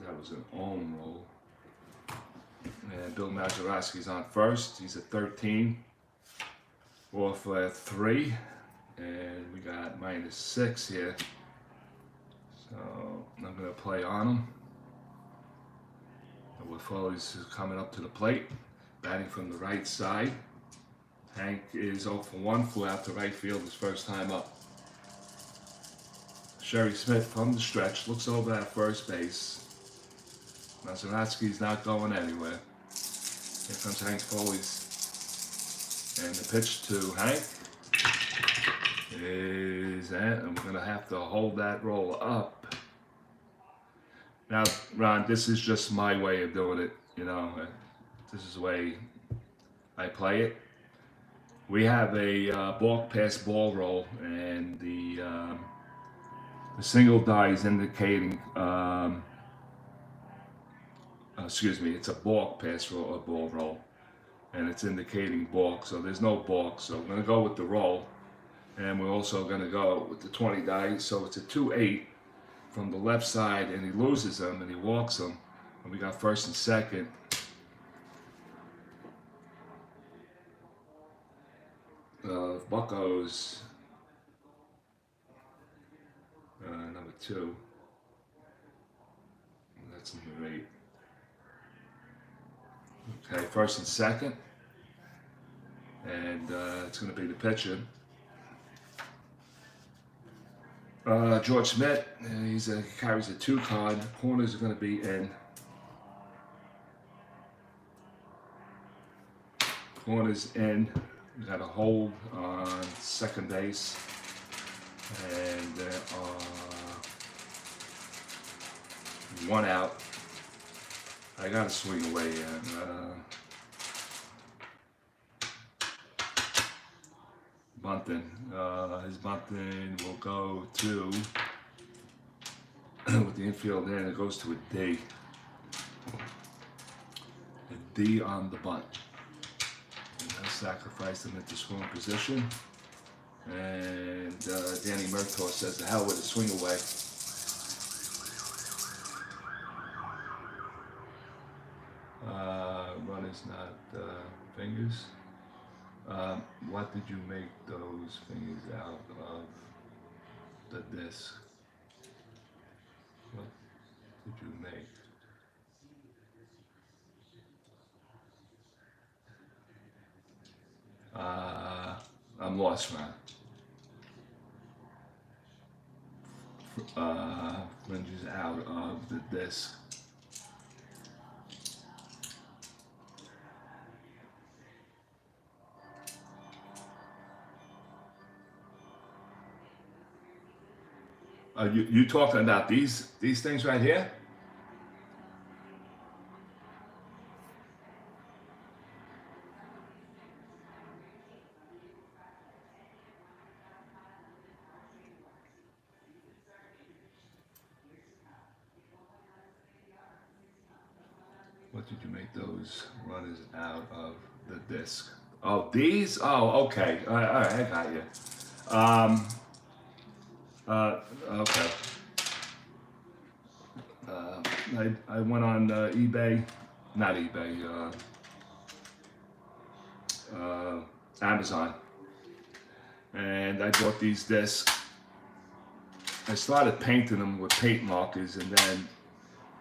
That was an home roll. And Bill Mazeroski's on first. He's at 13. Off at 3. And we got -6 here. So I'm going to play on him. Wood Foley's coming up to the plate, batting from the right side. Hank is 0 for 1, flew out to right field his first time up. Sherry Smith from the stretch looks over at first base. Mazeroski's not going anywhere. Here comes Hank Foley's. And the pitch to Hank is that, and we're going to have to hold that roll up. Now, Ron, this is just my way of doing it, you know. This is the way I play it. We have a balk pass ball roll, and the single die is indicating, excuse me, it's a balk pass roll, a ball roll, and it's indicating balk, so there's no balk. So we're going to go with the roll, and we're also going to go with the 20 die, so it's a 2-8. From the left side, and he loses them and he walks them, and we got first and second. Buckos, number 2. That's number 8. Okay, first and second, and it's going to be the pitcher. George Smith, he carries a 2 card. Corners are going to be in. Corners in. We got a hold on second base. And there are 1 out. I got to swing away. Bunting. His bunting will go to, with the infield in, it goes to a D. A D on the bunt. And I'll sacrifice him into scoring position. And Danny Murtaugh says, the hell with it, swing away. Run is not fingers. What did you make those fingers out of the disc? What did you make? I'm lost, man. Fringes out of the disc. You talking about these things right here? What did you make those runners out of the disc? Oh, these? Oh, okay. All right, I got you. Okay. I went on eBay, not eBay, Amazon, and I bought these discs. I started painting them with paint markers, and then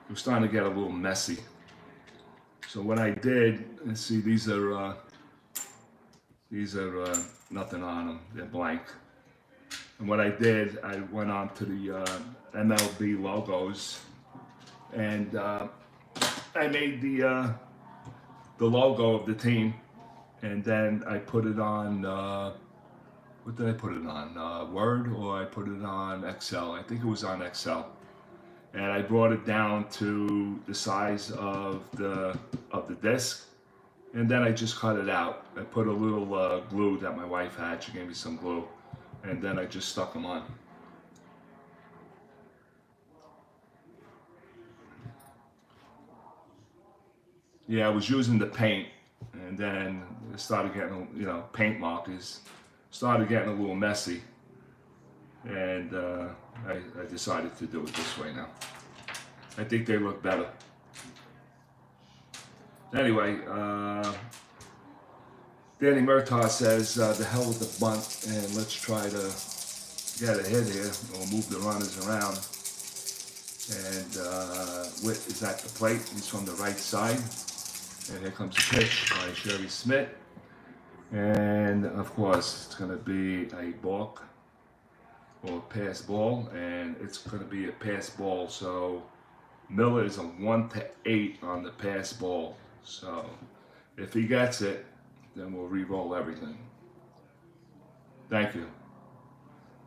it was starting to get a little messy. So what I did, let's see, these are nothing on them, they're blank. And what I did, I went on to the MLB logos, and I made the logo of the team, and then I put it on, what did I put it on? Word, or I put it on Excel? I think it was on Excel. And I brought it down to the size of the disc, and then I just cut it out. I put a little glue that my wife had. She gave me some glue, and then I just stuck them on. Yeah, I was using the paint, and then it started getting, paint markers started getting a little messy, and I decided to do it this way now. I think they look better. Anyway, Danny Murtaugh says, the hell with the bunt, and let's try to get a hit here, or move the runners around. And Witt is at the plate. He's from the right side. And here comes a pitch by G.Witt. And of course, it's going to be a balk or pass ball, and it's going to be a pass ball. So Miller is a 1-8 on the pass ball. So if he gets it, then we'll re-roll everything. Thank you.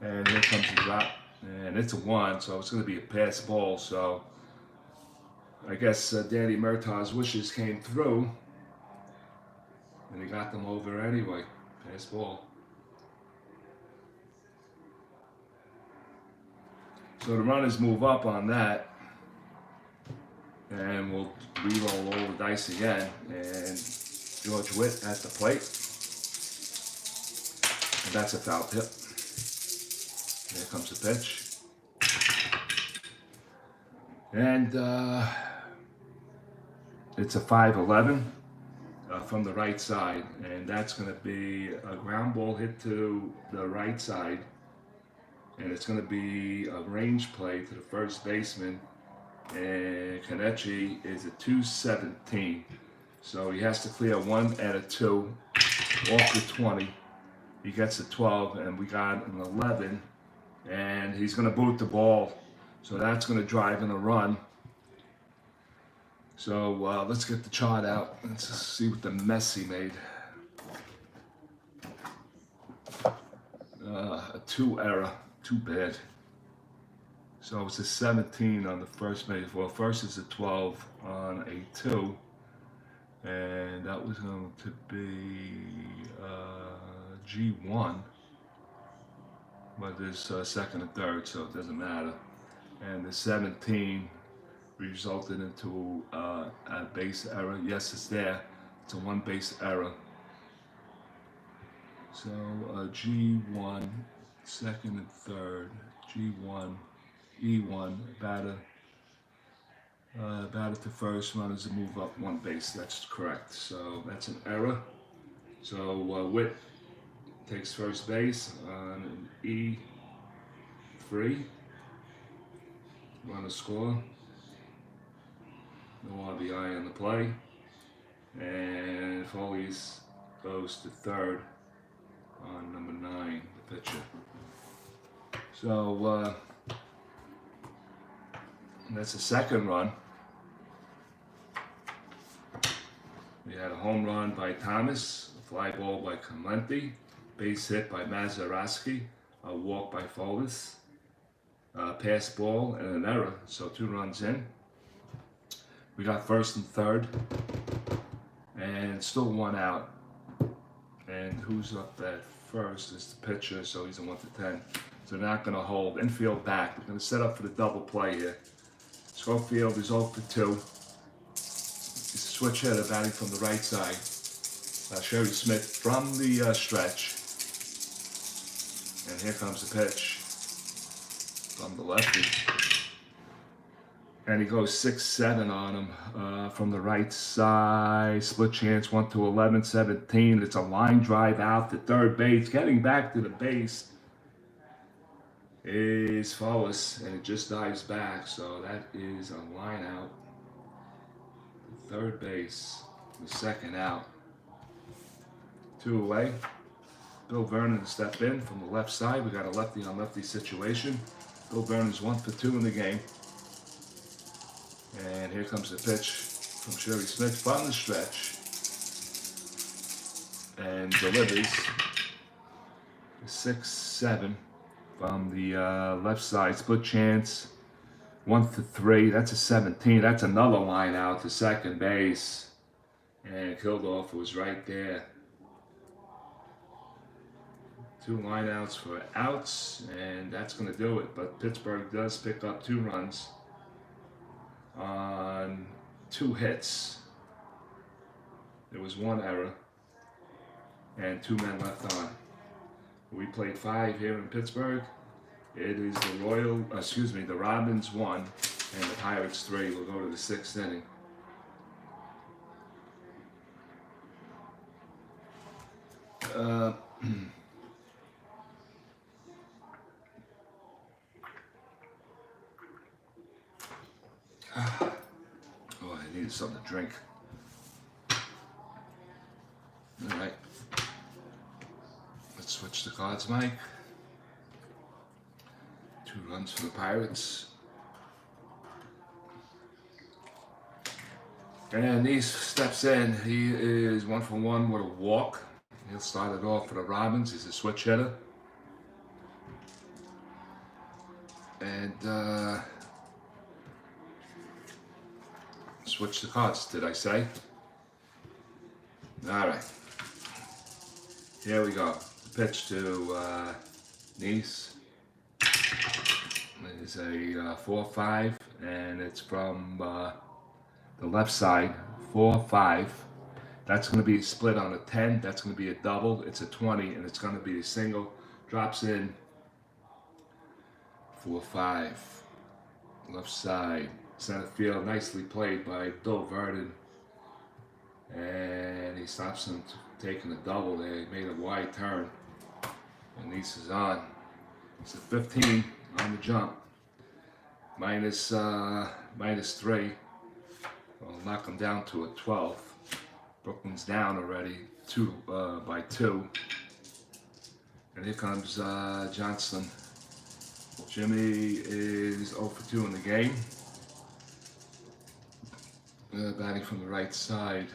And here comes the drop, and it's a 1, so it's going to be a pass ball. So I guess Danny Murtaugh's wishes came through, and he got them over anyway. Pass ball. So the runners move up on that, and we'll re-roll all the dice again. And G.Witt at the plate, and that's a foul tip. Here comes the pitch, and it's a 5-11 from the right side, and that's going to be a ground ball hit to the right side, and it's going to be a range play to the first baseman, and Kanechi is a 217, so he has to clear 1 out of 2 off the 20. He gets a 12, and we got an 11, and he's going to boot the ball, so that's going to drive in a run. So let's get the chart out. Let's see what the mess he made. A 2 error, too bad. So it's a 17 on the first base. Well, first is a 12 on a 2, and that was going to be G1, but there's second and third, so it doesn't matter. And the 17 resulted into a base error. Yes, it's there. It's a 1 base error. So G1, second and third, G1, E1, batter to first, runners to move up 1 base. That's correct. So that's an error. So Witt takes first base on an E3. Runner score. No RBI on the play. And Foley's goes to third on number 9, the pitcher. So that's the second run. We had a home run by Thomas, a fly ball by Clemente, base hit by Mazeroski, a walk by Folis, pass ball, and an error, so 2 runs in. We got first and third, and still 1 out. And who's up at first is the pitcher, so he's a 1-10. So they're not going to hold. Infield back. We're going to set up for the double play here. Schofield is 0 for 2. He's a switch hitter batting from the right side. G.Witt from the stretch. And here comes the pitch from the lefty. And he goes 6-7 on him from the right side. Split chance 1-11, 17. It's a line drive out to third base. Getting back to the base is Follis, and it just dives back. So that is a line out. Third base, the second out. 2 away. Bill Vernon to step in from the left side. We got a lefty on lefty situation. Bill Vernon's 1 for 2 in the game. And here comes the pitch from G.Witt from the stretch. And delivers 6-7 from the left side. Split chance 1-3. That's a 17. That's another line out to second base. And Kildorf was right there. 2 line outs for outs, and that's going to do it. But Pittsburgh does pick up 2 runs on 2 hits. There was one error and 2 men left on. We played 5 here in Pittsburgh. It is the Robins 1 and the Pirates 3. We'll go to the 6th inning. Oh, I needed something to drink. All right. Let's switch the cards, Mike. 2 runs for the Pirates. And he steps in. He is 1 for 1 with a walk. He'll start it off for the Robins. He's a switch hitter. And switch the cards, did I say? All right. Here we go. Pitch to Nice. It is a 4-5, and it's from the left side. 4-5. That's going to be split on a 10. That's going to be a double. It's a 20, and it's going to be a single. Drops in. 4-5. Left side. Center field. Nicely played by Bill Verdon. And he stops him taking a double there. He made a wide turn. And Nice is on. It's a 15 on the jump. Minus 3. I'll knock him down to a 12. Brooklyn's down already, by 2. And here comes Johnson. Jimmy is 0 for 2 in the game. Batting from the right side.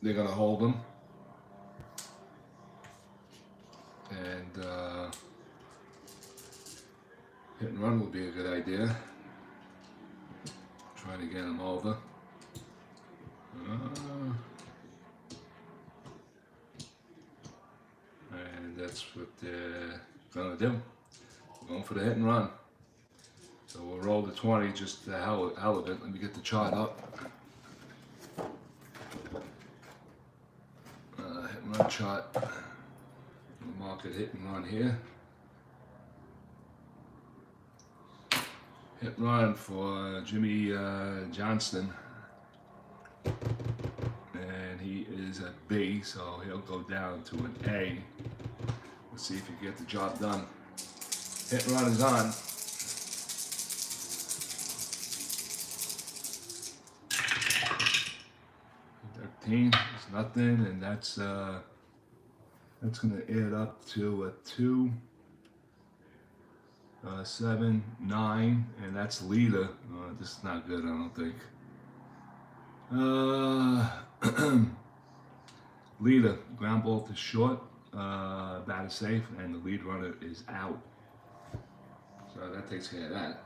They're going to hold him. And hit and run will be a good idea. Trying to get him over. And that's what they're going to do. We're going for the hit and run. So we'll roll the 20 just the hell of it. Let me get the chart up. Hit and run chart. We'll mark it hit and run here. Hit and run for Jimmy Johnston. And he is a B, so he'll go down to an A. Let's see if he can get the job done. Hit and run is on. It's nothing, and that's going to add up to a 2, 7, 9, and that's leader. This is not good, I don't think. Leader, ground ball to short, batter safe, and the lead runner is out. So that takes care of that.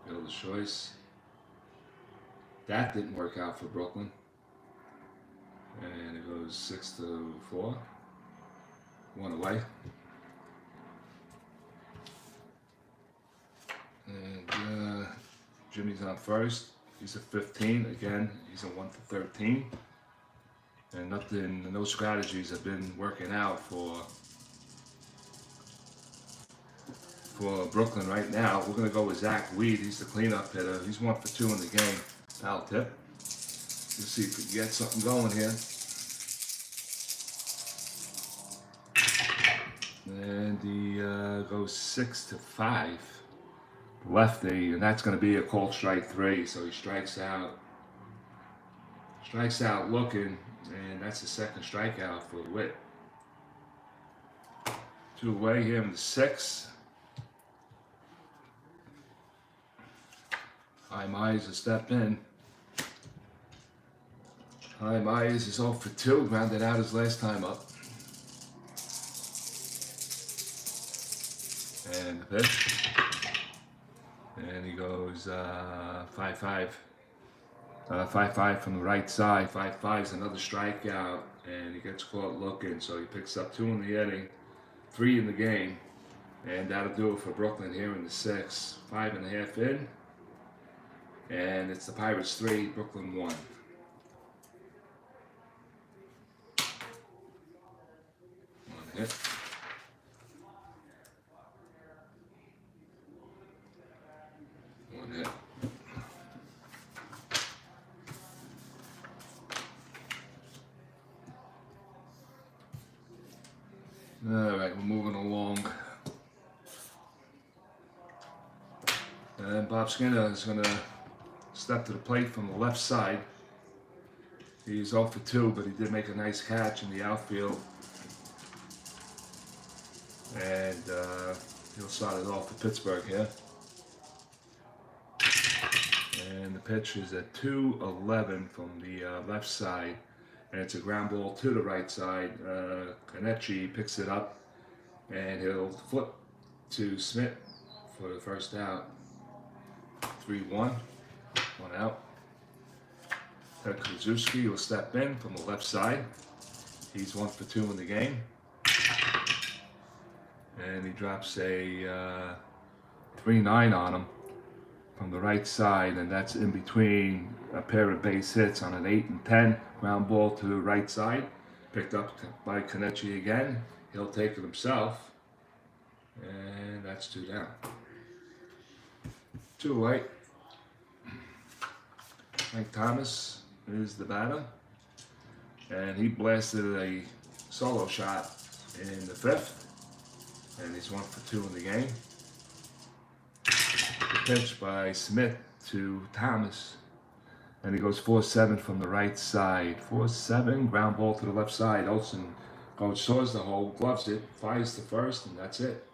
Fielder's choice. That didn't work out for Brooklyn. And it goes 6-4. 1 away. And Jimmy's on first. He's a 15. Again, he's a 1 for 13. And no strategies have been working out for Brooklyn right now. We're going to go with G.Witt. He's the cleanup hitter. He's 1 for 2 in the game. Foul tip. Let's see if we can get something going here. And he goes 6-5. Lefty, and that's going to be a cold strike 3. So he strikes out looking, and that's the second strikeout for Witt. 2 away here in the 6th. High Myers has stepped in. High Myers is 0 for 2, grounded out his last time up. And the pitch. And he goes 5-5. 5-5 from the right side. 5-5 is another strikeout, and he gets caught looking. So he picks up 2 in the inning, 3 in the game, and that'll do it for Brooklyn here in the 6th. 5.5 in, And it's the Pirates 3, Brooklyn 1. One hit. One hit. All right, we're moving along. And Bob Skinner is going to step to the plate from the left side. He's 0 for 2, but he did make a nice catch in the outfield. And he'll start it off for Pittsburgh here. And the pitch is at 2-11 from the left side. And it's a ground ball to the right side. Kenichi picks it up, and he'll flip to Smith for the first out. 3-1, one out. Ted Krzyzewski will step in from the left side. He's 1 for 2 in the game. And he drops a 3-9 on him from the right side, and that's in between a pair of base hits on an 8 and 10. Ground ball to the right side, picked up by Kenichi again. He'll take it himself, and that's 2 down. 2 away. Mike Thomas is the batter, and he blasted a solo shot in the 5th, and he's 1 for 2 in the game. The pitch by Smith to Thomas, and he goes 4-7 from the right side. 4-7, ground ball to the left side. Olsen saws the hole, gloves it, fires the first, and that's it.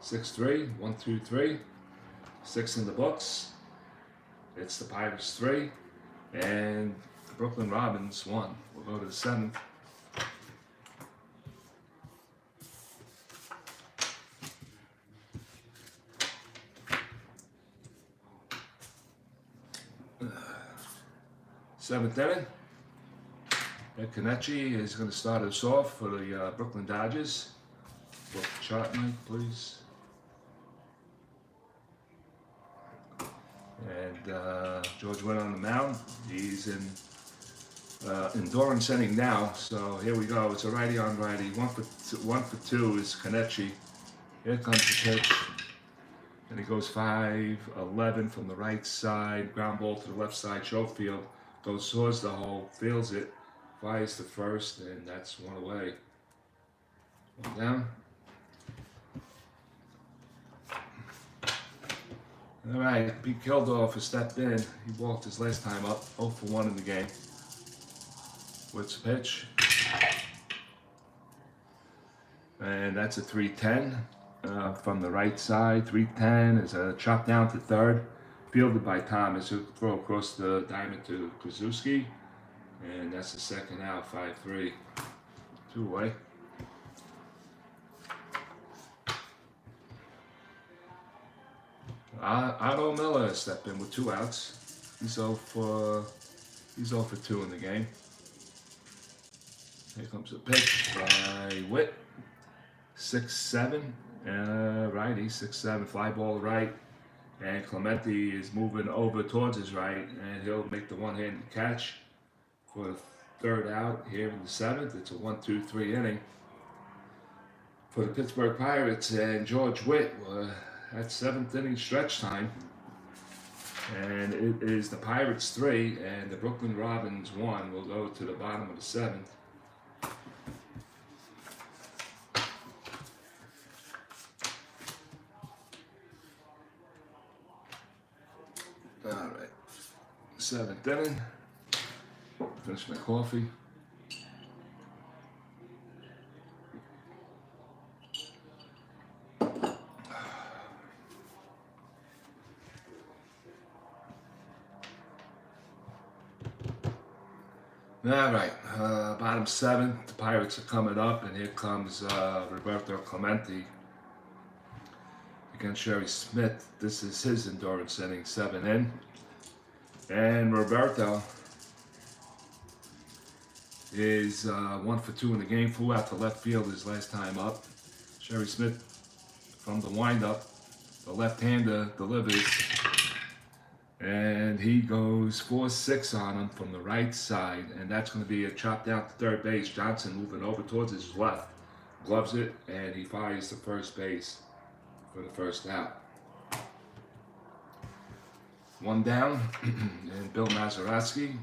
6-3, 1, 2, 3. 6 in the books. It's the Pirates 3, and the Brooklyn Robins 1. We'll go to the 7th. Seventh inning. Kenichi is going to start us off for the Brooklyn Dodgers. Flip the chart, Mike, please. And G.Witt on the mound. He's in endurance inning now. So here we go. It's a righty on righty. 1 for 2 is Kenichi. Here comes the pitch. And he goes 5-11 from the right side. Ground ball to the left side. Schofield goes towards the hole, fields it, fires the first, and that's 1 away. 1 down. All right, Pete Kildorf has stepped in. He walked his last time up, 0 for 1 in the game. Witt's pitch. And that's a 3-10 from the right side. 3-10 is a chop down to third. Fielded by Thomas, who throw across the diamond to Krzyzewski. And that's the second out, 5-3. 2 away. Otto Miller stepped in with 2 outs. He's 0 for 2 in the game. Here comes a pitch by Witt. 6-7, righty, 6-7, fly ball right. And Clemente is moving over towards his right, and he'll make the one-handed catch for the 3rd out here in the 7th. It's a 1-2-3 inning for the Pittsburgh Pirates, and G.Witt at 7th inning stretch time. And it is the Pirates 3 and the Brooklyn Robins 1. We'll go to the bottom of the 7th. All right, 7th inning. Finish my coffee. All right, bottom 7th. The Pirates are coming up, and here comes Roberto Clemente against Sherry Smith. This is his endurance inning, 7 in. And Roberto is 1 for 2 in the game. Flew out to left field his last time up. Sherry Smith from the windup, the left-hander delivers, And he goes 4-6 on him from the right side, and that's going to be a chop down to third base. Johnson moving over towards his left, gloves it, and he fires to first base for the first out. One down, and Bill Mazeroski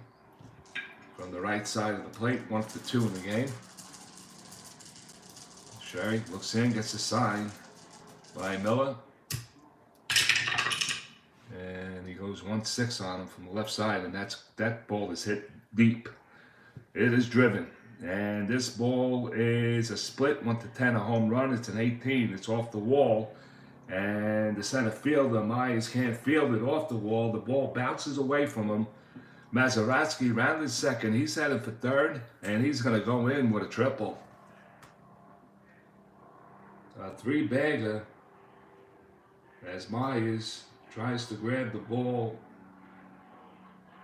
from the right side of the plate, 1-2 in the game. Sherry looks in, gets a sign by Miller. And he goes 1-6 on him from the left side, and that ball is hit deep. It is driven. And this ball is a split, 1-10, a home run. It's an 18. It's off the wall. And the center fielder, Myers, can't field it off the wall. The ball bounces away from him. Mazeroski rounded second. He's headed for third, and he's going to go in with a triple. A three-bagger as Myers tries to grab the ball,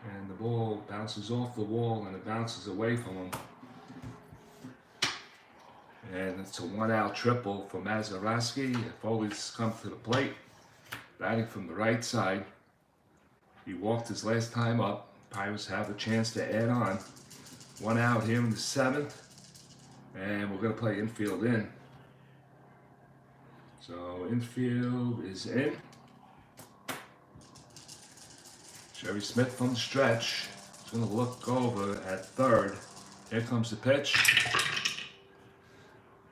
and the ball bounces off the wall and it bounces away from him. And it's a one-out triple for Mazeroski. Foley's come to the plate, batting from the right side. He walked his last time up. Pirates have a chance to add on. One out here in the seventh, and we're going to play infield in. So infield is in. G.Witt from the stretch. He's going to look over at third. Here comes the pitch.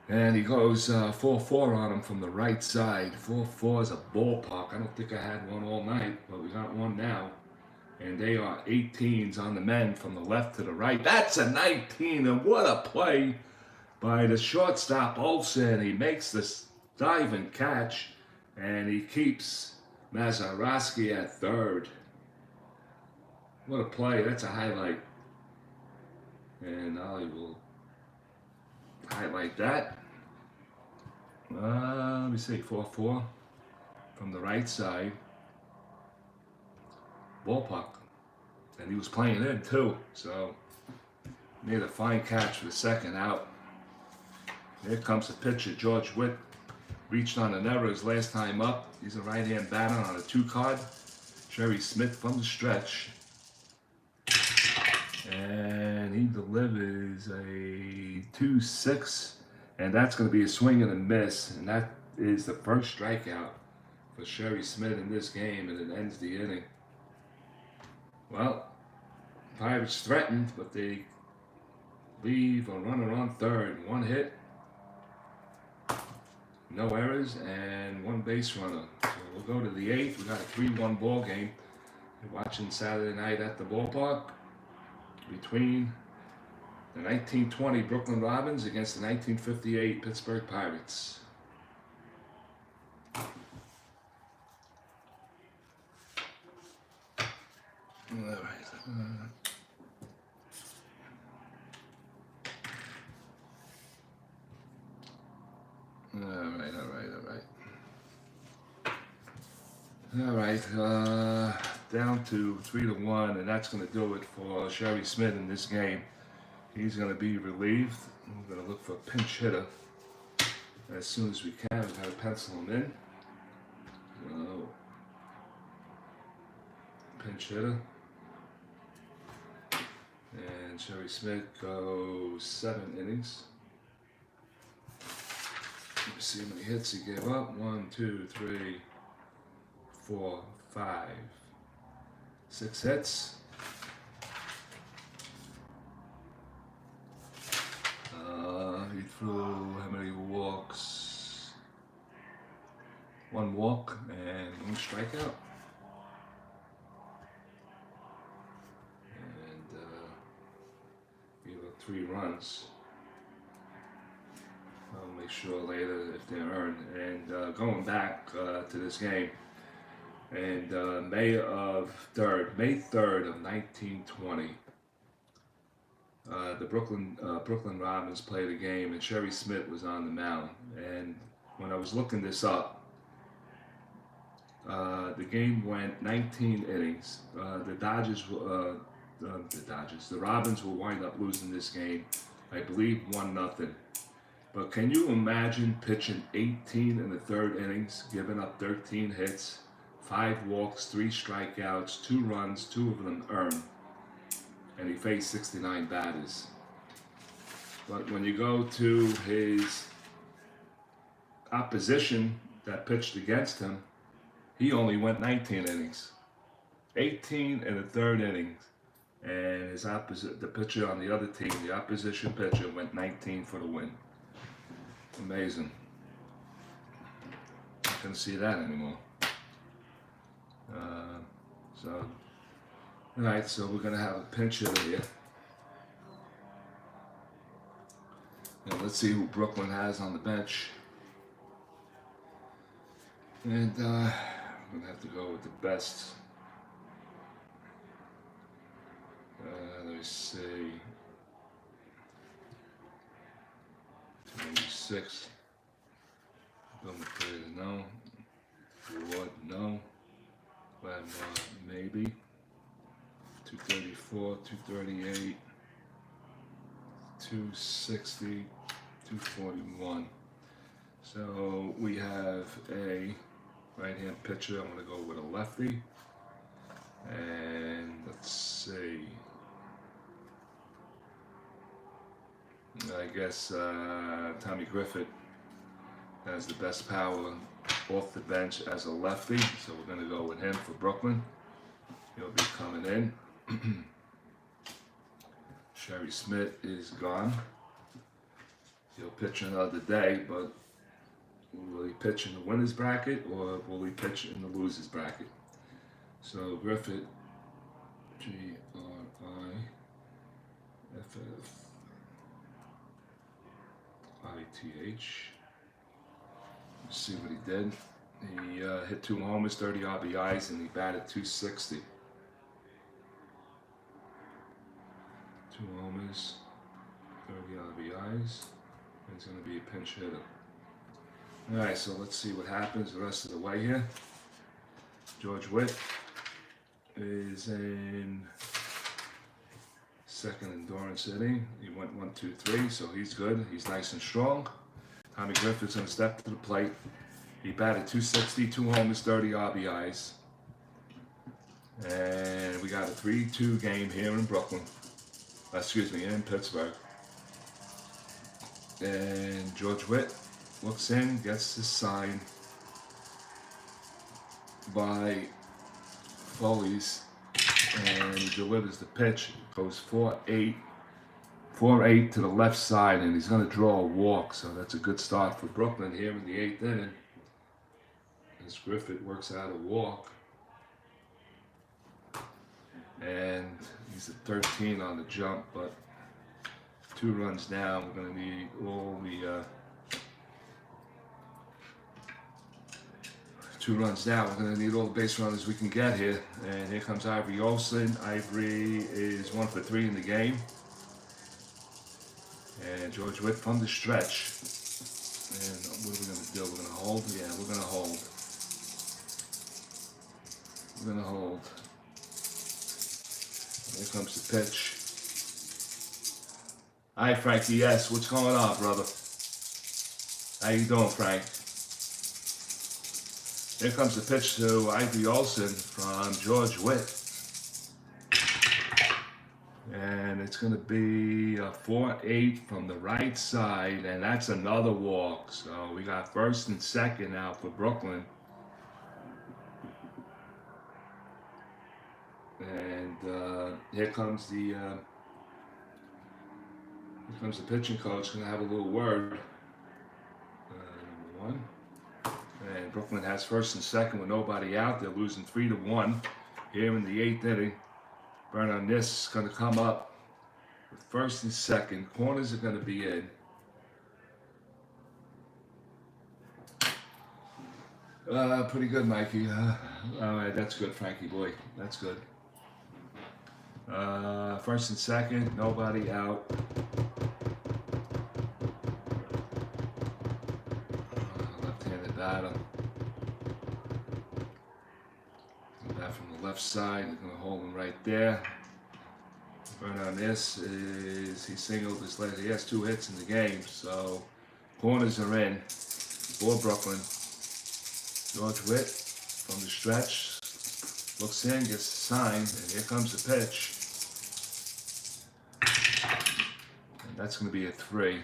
And he goes 4-4 on him from the right side. 4-4 is a ballpark. I don't think I had one all night, but we got one now. And they are 18s on the men from the left to the right. That's a 19, and what a play by the shortstop Olsen. He makes this diving catch, and he keeps Mazeroski at third. What a play. That's a highlight. And I will highlight that. Let me see, 4-4 from the right side. Ballpark. And he was playing in too, so made a fine catch for the second out. Here comes the pitcher, G.Witt. Reached on an error his last time up. He's a right-hand batter on a 2-card. G.Witt from the stretch. And he delivers a 2-6, and that's going to be a swing and a miss, and that is the first strikeout for G.Witt in this game, and it ends the inning. Well, Pirates threatened, but they leave a runner on third. One hit, no errors, and one base runner. So we'll go to the eighth. We got a 3-1 ball game. You're watching Saturday night at the ballpark between the 1920 Brooklyn Robins against the 1958 Pittsburgh Pirates. All right. All right. Down to 3-1, and that's going to do it for G.Witt in this game. He's going to be relieved. We're going to look for a pinch hitter as soon as we can. We've got to pencil him in. So, pinch hitter. And G.Witt goes 7 innings. Let me see how many hits he gave up. 1, 2, 3, 4, 5, 6 hits. He threw how many walks? 1 walk and 1 strikeout. And gave up 3 runs. I'll make sure later if they're earned. And going back to this game, and May 3rd of 1920, the Brooklyn Robins played a game, and G.Witt was on the mound. And when I was looking this up, the game went 19 innings. The Robins will wind up losing this game, I believe 1-0. But can you imagine pitching 18 in the 3rd innings, giving up 13 hits, 5 walks, 3 strikeouts, 2 runs, 2 of them earned. And he faced 69 batters. But when you go to his opposition that pitched against him, he only went 19 innings. 18 in the 3rd innings. And his the pitcher on the other team, the opposition pitcher, went 19 for the win. Amazing. Not gonna see that anymore. Alright, so we're gonna have a pinch hitter here. Now let's see who Brooklyn has on the bench. And I'm gonna have to go with the best. Let me see. 286. Bill McCray, no. Ward, no. Ladmore, maybe. 234, 238, 260, 241. So we have a right-hand pitcher. I'm going to go with a lefty. And let's see. I guess Tommy Griffith has the best power off the bench as a lefty. So we're going to go with him for Brooklyn. He'll be coming in. Sherry Smith is gone. He'll pitch another day, but will he pitch in the winner's bracket or will he pitch in the loser's bracket? So Griffith, Griffith. Let's see what he did. He hit 2 homers, 30 RBIs, and he batted 260. 2 homers, 30 RBIs. He's going to be a pinch hitter. Alright, so let's see what happens the rest of the way here. G.Witt is in 2nd endurance inning. He went 1, 2, 3, so he's good. He's nice and strong. Tommy Griffith's going to step to the plate. He batted 260, 2 homers, 30 RBIs. And we got a 3-2 game here in Brooklyn. In Pittsburgh. And G.Witt looks in, gets his sign by Foley's, and he delivers the pitch. Goes 4-8 to the left side, and he's going to draw a walk. So that's a good start for Brooklyn here in the 8th inning. As Griffith works out a walk. And he's at 13 on the jump, but 2 runs down. We're going to need all the 2 runs down. We're going to need all the base runners we can get here. And here comes Ivory Olsen. Ivory is 1 for 3 in the game. And G.Witt from the stretch. And what are we going to do? We're going to hold? Yeah, we're going to hold. We're going to hold. Here comes the pitch. Hi, Frankie. Yes, what's going on, brother? How you doing, Frank? Here comes the pitch to Ivory Olsen from G.Witt. And it's going to be a 4-8 from the right side, and that's another walk. So we got 1st and 2nd now for Brooklyn. And here comes the pitching coach. Going to have a little word. Number 1. And Brooklyn has 1st and 2nd with nobody out. They're losing 3-1 here in the 8th inning. Bernard Niss is going to come up with 1st and 2nd. Corners are going to be in. Pretty good, Mikey. All right, that's good, Frankie boy. That's good. 1st and 2nd, nobody out. Left-handed batter. Back from the left side, they're going to hold him right there. Bernard Niss he singled his last. He has 2 hits in the game, so corners are in for Brooklyn. G.Witt from the stretch, looks in, gets the sign, and here comes the pitch. And that's going to be a 3.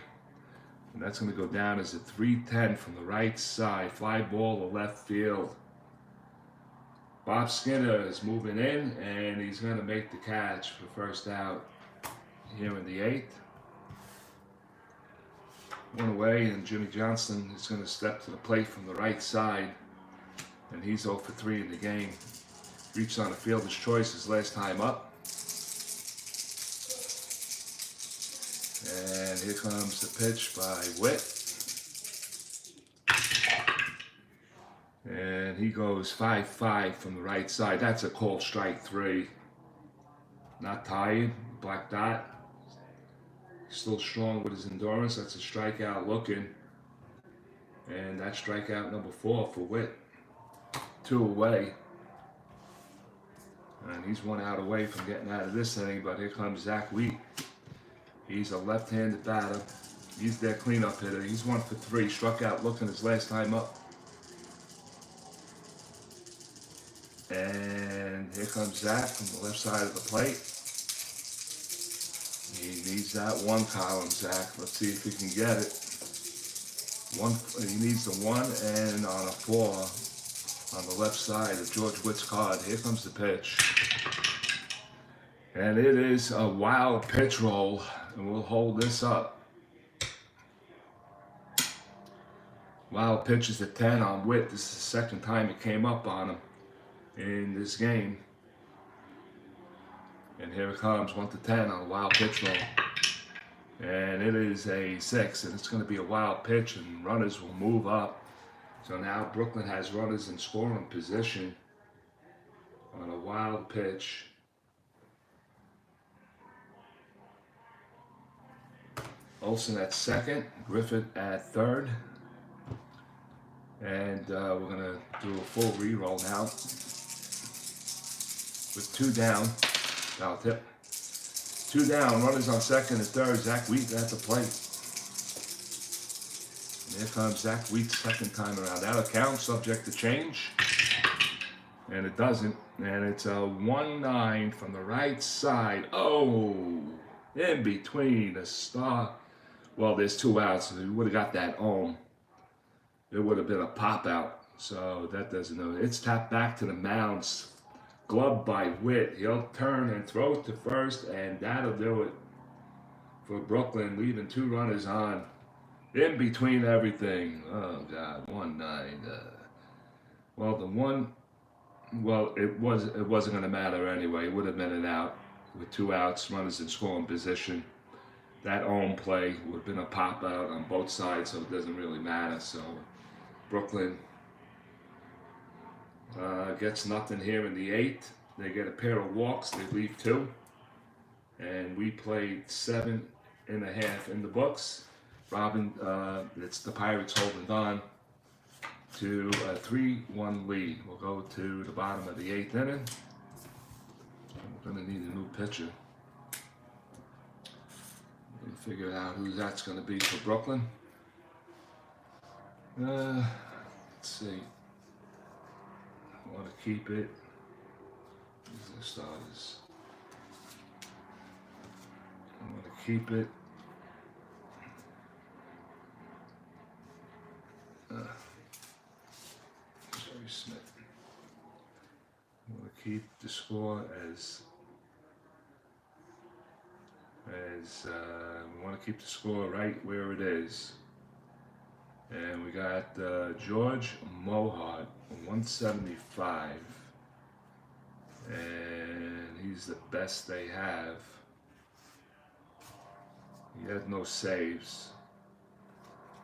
And that's going to go down as a 3-10 from the right side. Fly ball to left field. Bob Skinner is moving in, and he's going to make the catch for first out here in the 8th. One away, and Jimmy Johnson is going to step to the plate from the right side, and he's 0 for 3 in the game. Reached on a fielder's choice his last time up. And here comes the pitch by Witt. And he goes 5-5 from the right side. That's a called strike 3. Not tired, black dot. Still strong with his endurance. That's a strikeout looking. And that's strikeout number 4 for Witt. 2 away. And he's 1 out away from getting out of this inning, but here comes G.Witt. He's a left-handed batter. He's their cleanup hitter. He's 1 for 3. Struck out looking his last time up. And here comes Zach from the left side of the plate. He needs that 1 column, Zach. Let's see if he can get it. He needs the 1 and on a 4 on the left side of George Witt's card. Here comes the pitch. And it is a wild pitch roll, and we'll hold this up. Wild pitch is a 10 on Witt. This is the second time it came up on him in this game. And here it comes, 1 to 10 on a wild pitch roll. And it is a 6, and it's going to be a wild pitch, and runners will move up. So now Brooklyn has runners in scoring position on a wild pitch. Olsen at second, Griffith at third. And we're going to do a full re-roll now. With 2 down. Foul tip. 2 down, runners on second and third. G.Witt at the plate. And here comes G.Witt's second time around. Out of count, subject to change. And it doesn't. And it's a 1-9 from the right side. Oh, in between a star. Well, there's 2 outs. So we would have got that home. It would have been a pop out. So that doesn't know. It's tapped back to the mounds. Gloved by Witt. He'll turn and throw it to first, and that'll do it for Brooklyn, leaving 2 runners on. In between everything. Oh God, 1-9. Well, the 1. Well, it wasn't going to matter anyway. It would have been an out with 2 outs, runners in scoring position. That home play would have been a pop out on both sides, so it doesn't really matter. So Brooklyn gets nothing here in the 8th. They get a pair of walks. They leave 2. And we played 7.5 in the books. It's the Pirates holding on to a 3-1 lead. We'll go to the bottom of the 8th inning. We're going to need a new pitcher. We're going to figure out who that's going to be for Brooklyn. Let's see. I want to keep it. These are the starters. I want to keep it. Smith. I want to keep the score as we want to keep the score right where it is. And we got George Mohart, 175, and he's the best they have. He had no saves.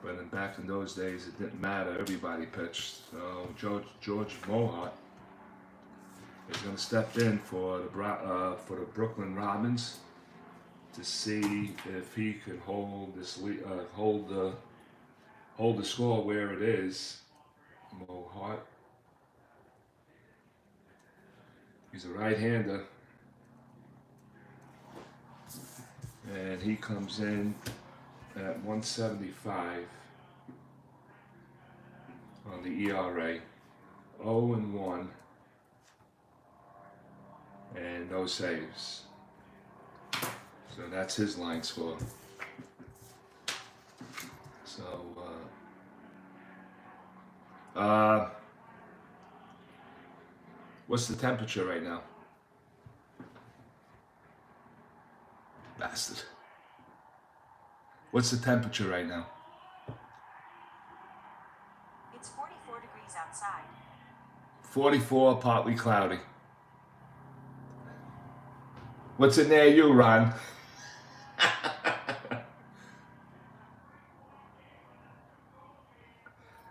But back in those days, it didn't matter. Everybody pitched. So George Mohart is going to step in for the Brooklyn Robins to see if he could hold this hold the score where it is. Mohart. He's a right-hander, and he comes in at 175 on the ERA. 0-1 and no saves. So that's his line score. So, what's the temperature right now? Bastard. What's the temperature right now? It's 44 degrees outside. 44, partly cloudy. What's it near you, Ron?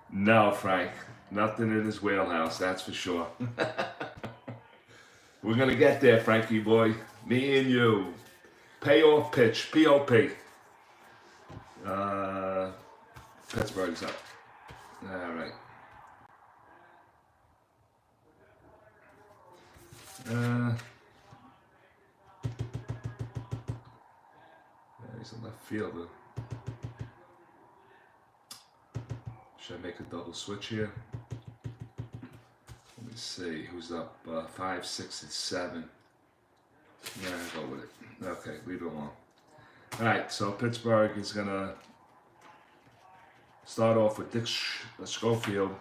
No, Frank. Nothing in his wheelhouse, that's for sure. We're going to get there, Frankie boy. Me and you. Payoff pitch, POP. Pittsburgh's up. All right. He's a left fielder. Should I make a double switch here? Let me see who's up. 5, 6, and 7. Yeah, I'll go with it. Okay, leave it alone. All right, so Pittsburgh is gonna start off with Dick Schofield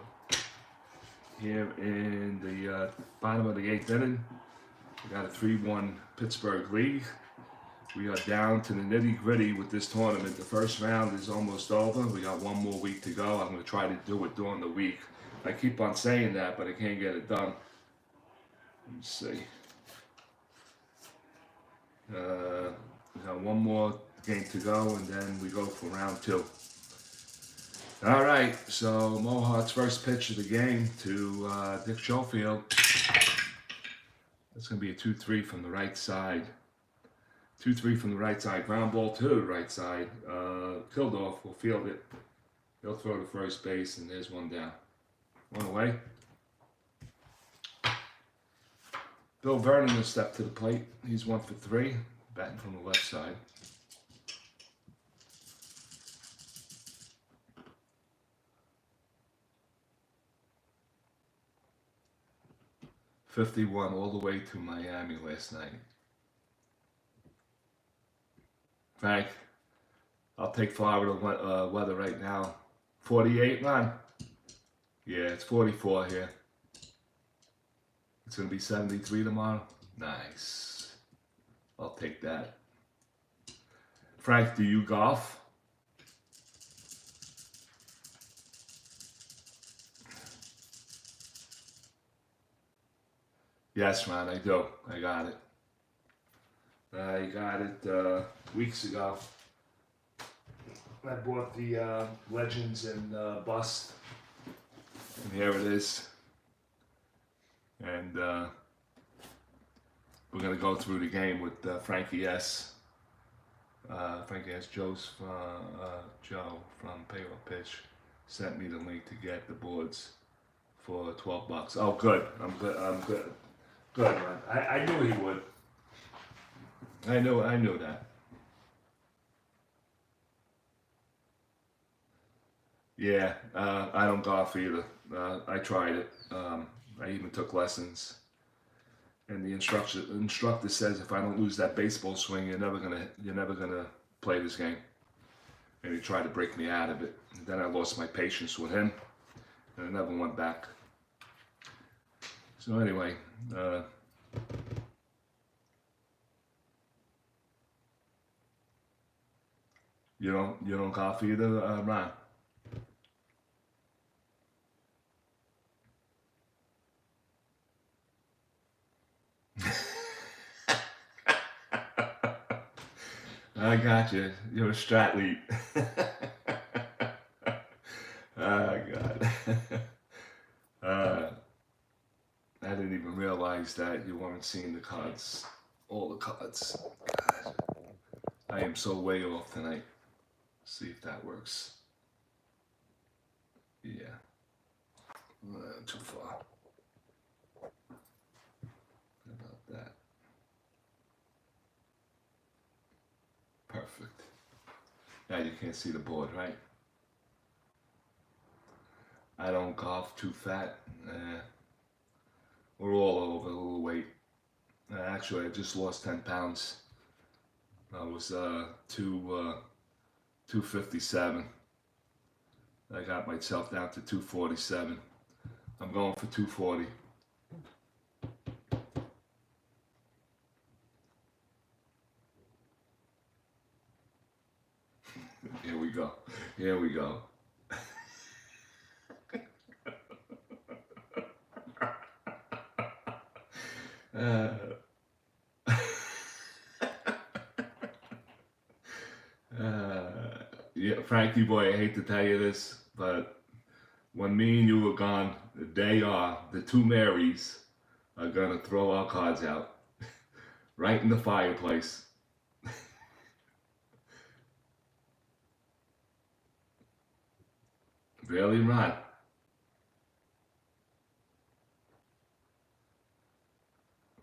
here in the bottom of the 8th inning. We got a 3-1 Pittsburgh lead. We are down to the nitty-gritty with this tournament. The first round is almost over. We got one more week to go. I'm going to try to do it during the week. I keep on saying that, but I can't get it done. Let's see. We got one more game to go, and then we go for round 2. All right, so Mohart's first pitch of the game to Dick Schofield. That's going to be a 2-3 from the right side. 2-3 from the right side. Ground ball to the right side. Kildorf will field it. He'll throw to first base, and there's one down. One away. Bill Vernon will step to the plate. He's 1 for 3, batting from the left side. '51 all the way to Miami last night. Frank, I'll take Florida weather right now. 48, man. Yeah, it's 44 here. It's going to be 73 tomorrow. Nice. I'll take that. Frank, do you golf? Yes, man, I do. I got it. I got it weeks ago. I bought the Legends and Bust. And here it is. And we're going to go through the game with Frankie S. Frankie S. Joe from Payroll Pitch sent me the link to get the boards for $12. Oh, good. I'm good. Good, man. I knew he would. I knew that. Yeah, I don't golf either. I tried it. I even took lessons. And the instructor says if I don't lose that baseball swing, you're never gonna play this game. And he tried to break me out of it. And then I lost my patience with him, and I never went back. So anyway, you don't golf either, Ron? I got you. You're a strat-lead. Oh, God. I didn't even realize that you weren't seeing the cards. All the cards. God. I am so way off tonight. See if that works. Yeah. Too far. How about that? Perfect. Now you can't see the board, right? I don't golf too fat. we're all over a little weight. Actually, I just lost 10 pounds. I was 257. I got myself down to 247. I'm going for 240. Here we go. Here we go. Yeah, Frankie boy, I hate to tell you this, but when me and you were gone, the two Marys are gonna throw our cards out right in the fireplace. Really, Ron?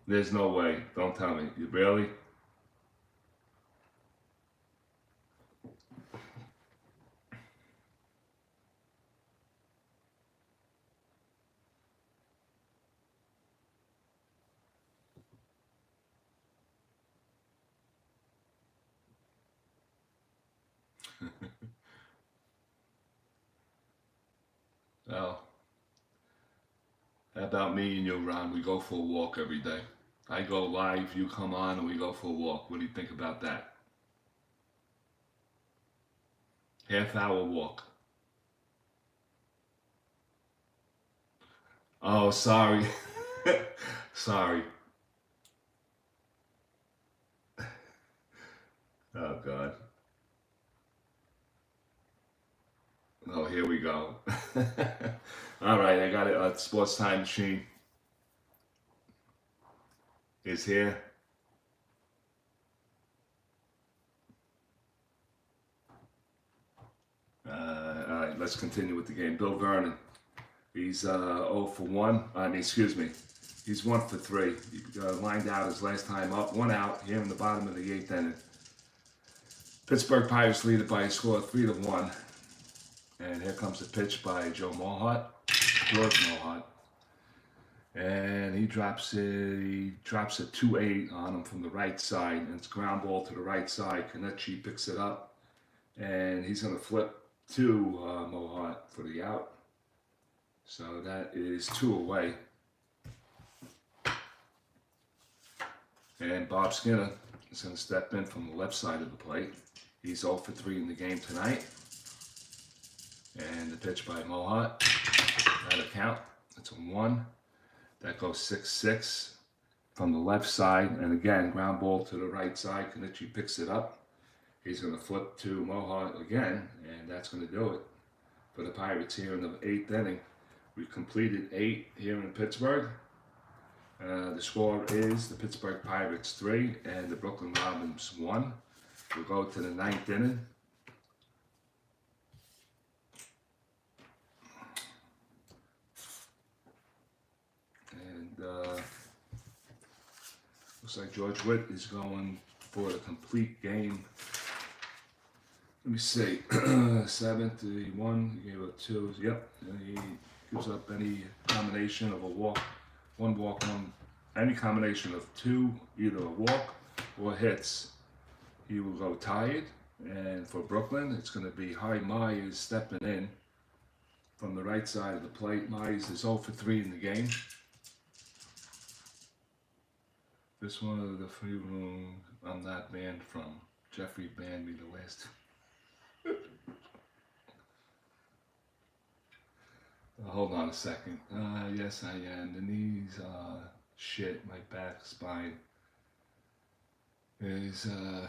There's no way. Don't tell me. You really? Well, how about me and you, Ron? We go for a walk every day. I go live, you come on, and we go for a walk. What do you think about that? Half-hour walk. Oh, sorry. Sorry. Oh, God. Oh, here we go. All right, I got it. Sports Time Machine is here. All right, let's continue with the game. Bill Vernon, he's 0 for 1. Excuse me. He's 1 for 3. He lined out his last time up. 1 out here in the bottom of the 8th inning. Pittsburgh Pirates lead it by a score of 3-1. And here comes a pitch by George Mohart. And he drops a 2-8 on him from the right side. And it's ground ball to the right side. Kenichi picks it up. And he's going to flip to Mohart for the out. So that is 2 away. And Bob Skinner is going to step in from the left side of the plate. He's 0 for 3 in the game tonight. And the pitch by Mohart, that'll count. It's a 1. That goes 6-6 from the left side. And again, ground ball to the right side. Kenichi picks it up. He's going to flip to Mohart again, and that's going to do it for the Pirates here in the 8th inning. We've completed 8 here in Pittsburgh. The score is the Pittsburgh Pirates 3 and the Brooklyn Robins 1. We'll go to the 9th inning. And looks like G.Witt is going for the complete game. Let me see. 7th, 1, he gave up 2. Yep. And he gives up any combination of a walk, any combination of 2, either a walk or hits. He will go tied. And for Brooklyn, it's going to be Harry Myers stepping in from the right side of the plate. Myers is 0 for 3 in the game. This one of the free room I'm not banned from. Jeffrey banned me the last. Hold on a second. Yes, I am. The knees, shit, my back, spine is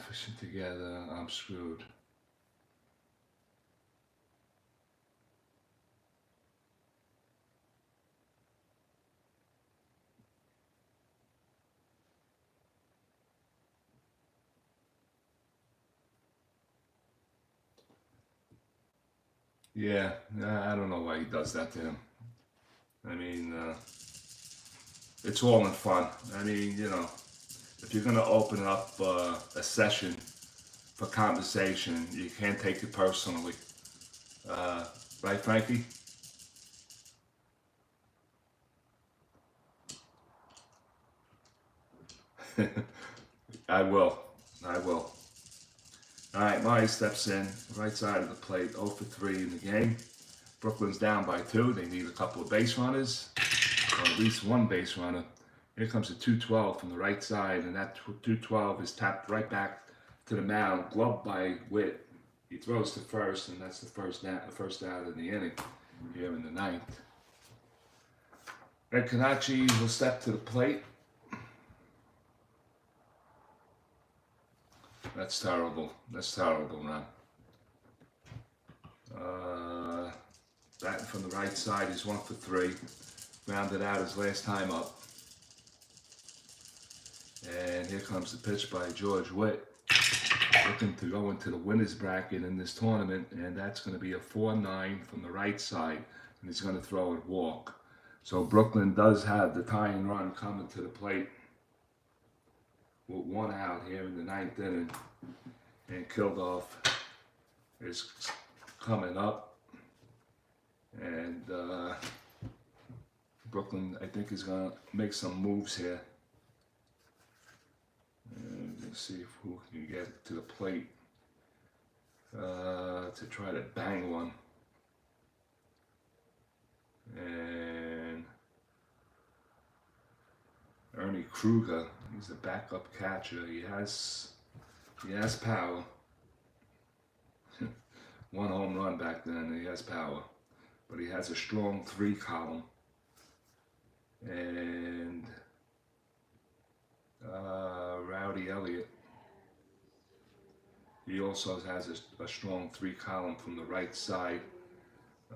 fishing together. I'm screwed. Yeah, I don't know why he does that to him. I mean, it's all in fun. I mean, you know, if you're going to open up a session for conversation, you can't take it personally. Right, Frankie? I will. I will. All right, Murray steps in, right side of the plate, 0 for 3 in the game. Brooklyn's down by 2. They need a couple of base runners, or at least one base runner. Here comes a 2-12 from the right side, and that 2-12 is tapped right back to the mound, gloved by Witt. He throws to first, and that's the first out of the inning here in the ninth. Ed Kanachi will step to the plate. That's terrible. That's terrible, man. Batting from the right side, he's 1 for 3. Rounded out his last time up. And here comes the pitch by G.Witt. Looking to go into the winner's bracket in this tournament, and that's going to be a 4-9 from the right side, and he's going to throw it walk. So Brooklyn does have the tying run coming to the plate with 1 out here in the ninth inning, and Kildoff is coming up, and Brooklyn, I think, is going to make some moves here. And let's see who can get to the plate to try to bang one. And Ernie Kruger, he's a backup catcher. He has power. 1 home run back then, and he has power. But he has a strong 3 column. And Rowdy Elliott, he also has a strong 3 column from the right side.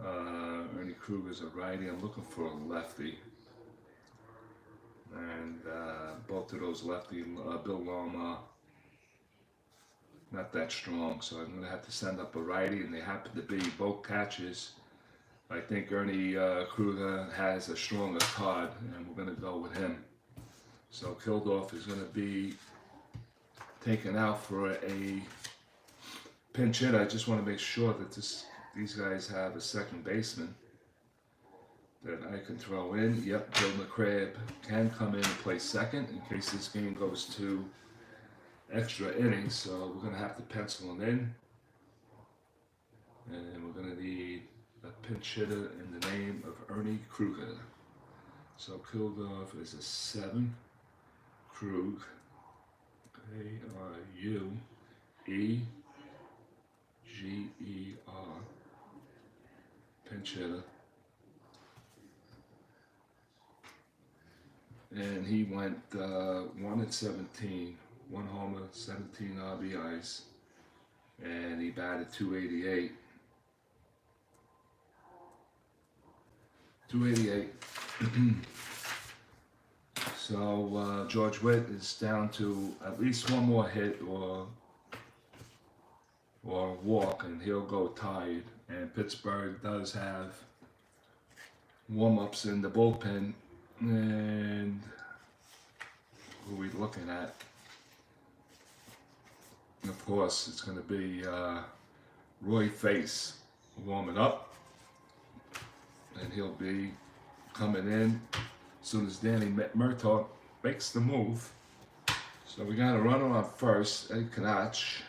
Ernie Kruger's a righty. I'm looking for a lefty. And both of those lefty, Bill Loma, not that strong, so I'm going to have to send up a righty, and they happen to be both catches. I think Ernie Kruger has a stronger card, and we're going to go with him. So Kildoff is going to be taken out for a pinch hit. I just want to make sure that these guys have a second baseman that I can throw in. Yep, Bill McCrabb can come in and play second in case this game goes to extra innings. So we're going to have to pencil him in. And we're going to need a pinch hitter in the name of Ernie Kruger. So Kildoff is a 7. Krug, K-R-U-E-G-E-R, pinch hitter. And he went 1-17, 1 homer, 17 RBIs, and he batted 288. 288. So G.Witt is down to at least 1 more hit or walk, and he'll go tied. And Pittsburgh does have warm-ups in the bullpen. And who are we looking at? And of course, it's going to be Roy Face warming up, and he'll be coming in as soon as Danny Murtaugh makes the move. So we got a runner on first, Ed Kanach.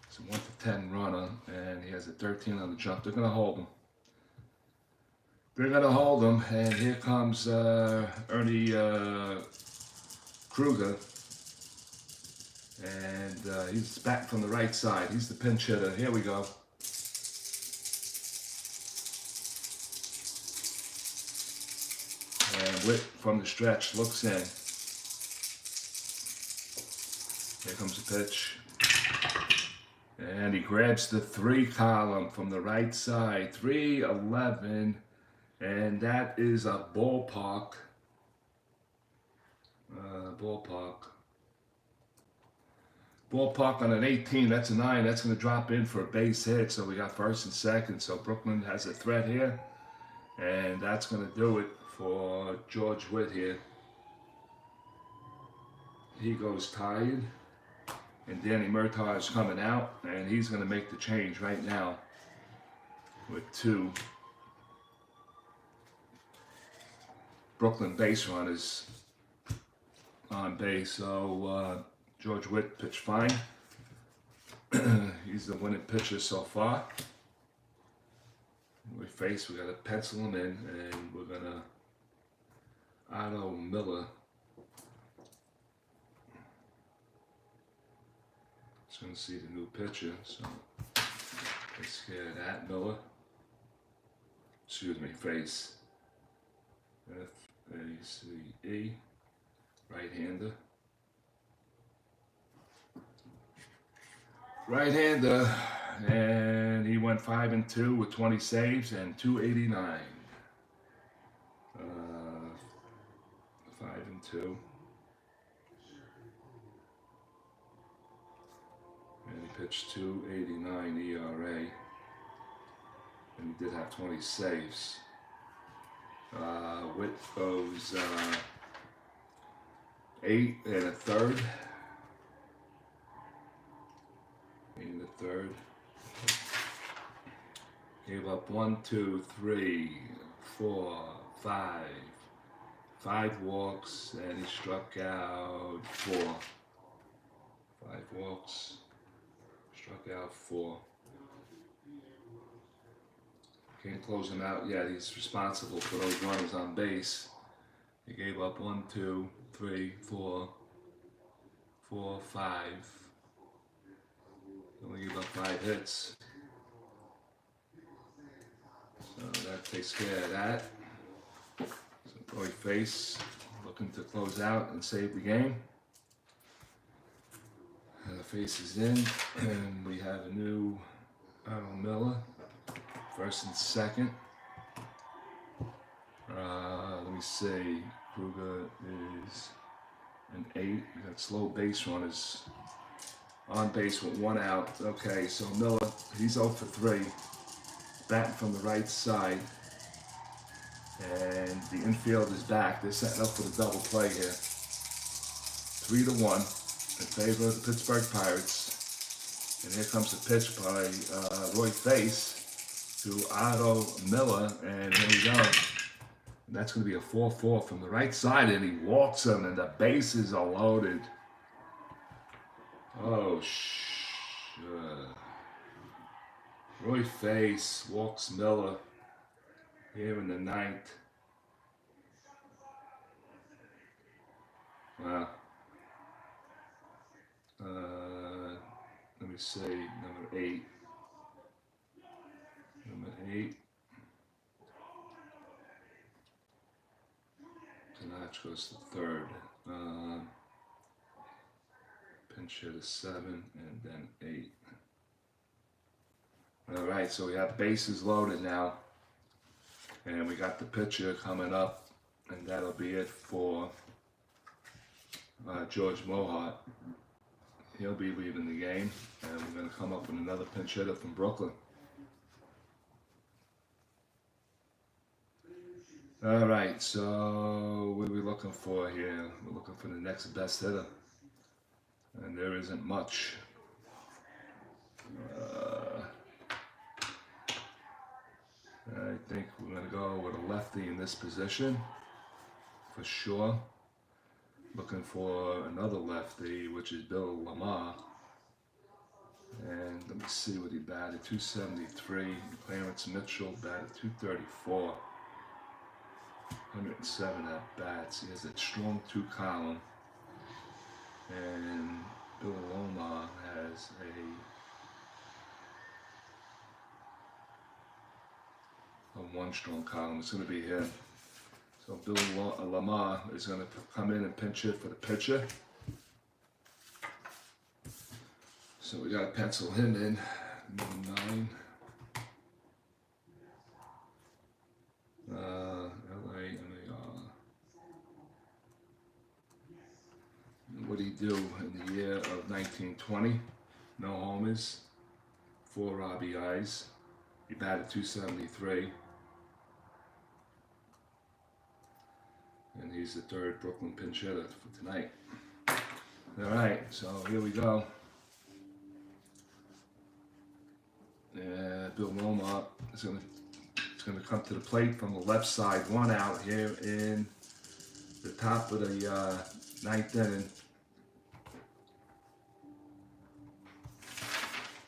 It's a 1 for 10 runner, and he has a 13 on the jump. They're going to hold him. They're going to hold him, and here comes Ernie Kruger. And he's back from the right side. He's the pinch hitter. Here we go. And Witt from the stretch looks in. Here comes the pitch. And he grabs the 3 column from the right side. 3-11. And that is a ballpark. Ballpark on an 18. That's a 9. That's going to drop in for a base hit. So we got first and second. So Brooklyn has a threat here. And that's going to do it for G.Witt here. He goes tied. And Danny Murtaugh is coming out. And he's going to make the change right now with 2 Brooklyn base runners. on base. So G.Witt pitched fine. He's the winning pitcher so far. We gotta pencil him in, and we're gonna Otto Miller. Just gonna see the new pitcher, so let's get that Miller. Excuse me, face. F-A-C-E, right-hander. Right-hander, and he went 5-2 with 20 saves and 289. 5-2. And he pitched 289 ERA. And he did have 20 saves. Witt goes 8 1/3. 8 1/3. Gave up 1, 2, 3, 4, 5. 5 walks, and he struck out 4. 5 walks, struck out 4. Can't close him out yet. He's responsible for those runners on base. He gave up 1, 2, 3, 4, 5. He only gave up 5 hits. So that takes care of that. So Roy Face looking to close out and save the game. The Face is in, and we have a new Otto Miller. First and second. Let me see. Kruger is an 8. We got slow base runners. On base with 1 out. Okay, so Miller, he's 0 for 3. Batting from the right side. And the infield is back. They're setting up for the double play here. 3-1 in favor of the Pittsburgh Pirates. And here comes a pitch by Roy Face to Otto Miller, and here we go. And that's going to be a 4-4 from the right side, and he walks him, and the bases are loaded. Oh, Roy Face walks Miller here in the 9th. Wow. Let me see, number 8. Number 8. Notch goes to 3rd. Pinch hit is 7 and then 8. All right, so we have bases loaded now, and we got the pitcher coming up, and that'll be it for George Mohart. He'll be leaving the game, and we're going to come up with another pinch hitter from Brooklyn. All right, so what are we looking for here? We're looking for the next best hitter, and there isn't much. I think we're going to go with a lefty in this position, for sure. Looking for another lefty, which is Bill Lamar. And let me see what he batted, 273. Clarence Mitchell batted 234. 107 at bats. He has a strong 2 column. And Bill Lamar has a 1 strong column. It's going to be him. So Bill Lamar is going to come in and pinch hit for the pitcher. So we got to pencil him in. Number 9. What did he do in the year of 1920? No homers, 4 RBIs. He batted 273. And he's the 3rd Brooklyn pinch hitter for tonight. All right, so here we go. Bill Lamar is going to come to the plate from the left side. 1 out here in the top of the ninth inning.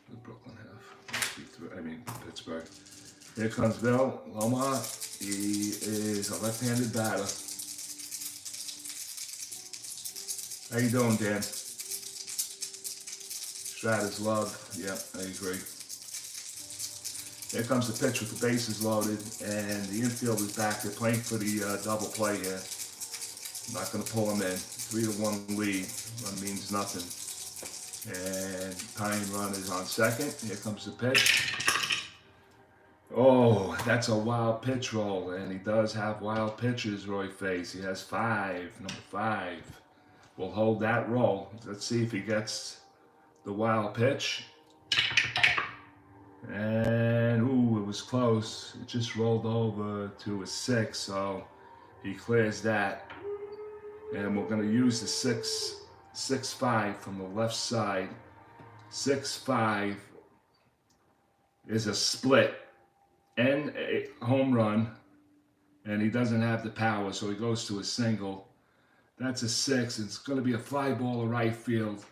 The Brooklyn have. Pittsburgh. Here comes Bill Lomar. He is a left-handed batter. How you doing, Dan? Strat is love. Yep, I agree. Here comes the pitch with the bases loaded, and the infield is back. They're playing for the double play here. I'm not going to pull them in. 3-1 lead. Run means nothing. And tying run is on second. Here comes the pitch. Oh, that's a wild pitch roll, and he does have wild pitches, Roy Face. He has 5, number 5. We'll hold that roll. Let's see if he gets the wild pitch. And, ooh, it was close. It just rolled over to a 6, so he clears that. And we're going to use the 6-5 from the left side. 6-5 is a split and a home run, and he doesn't have the power, so he goes to a single. That's a 6. It's going to be a fly ball to right field,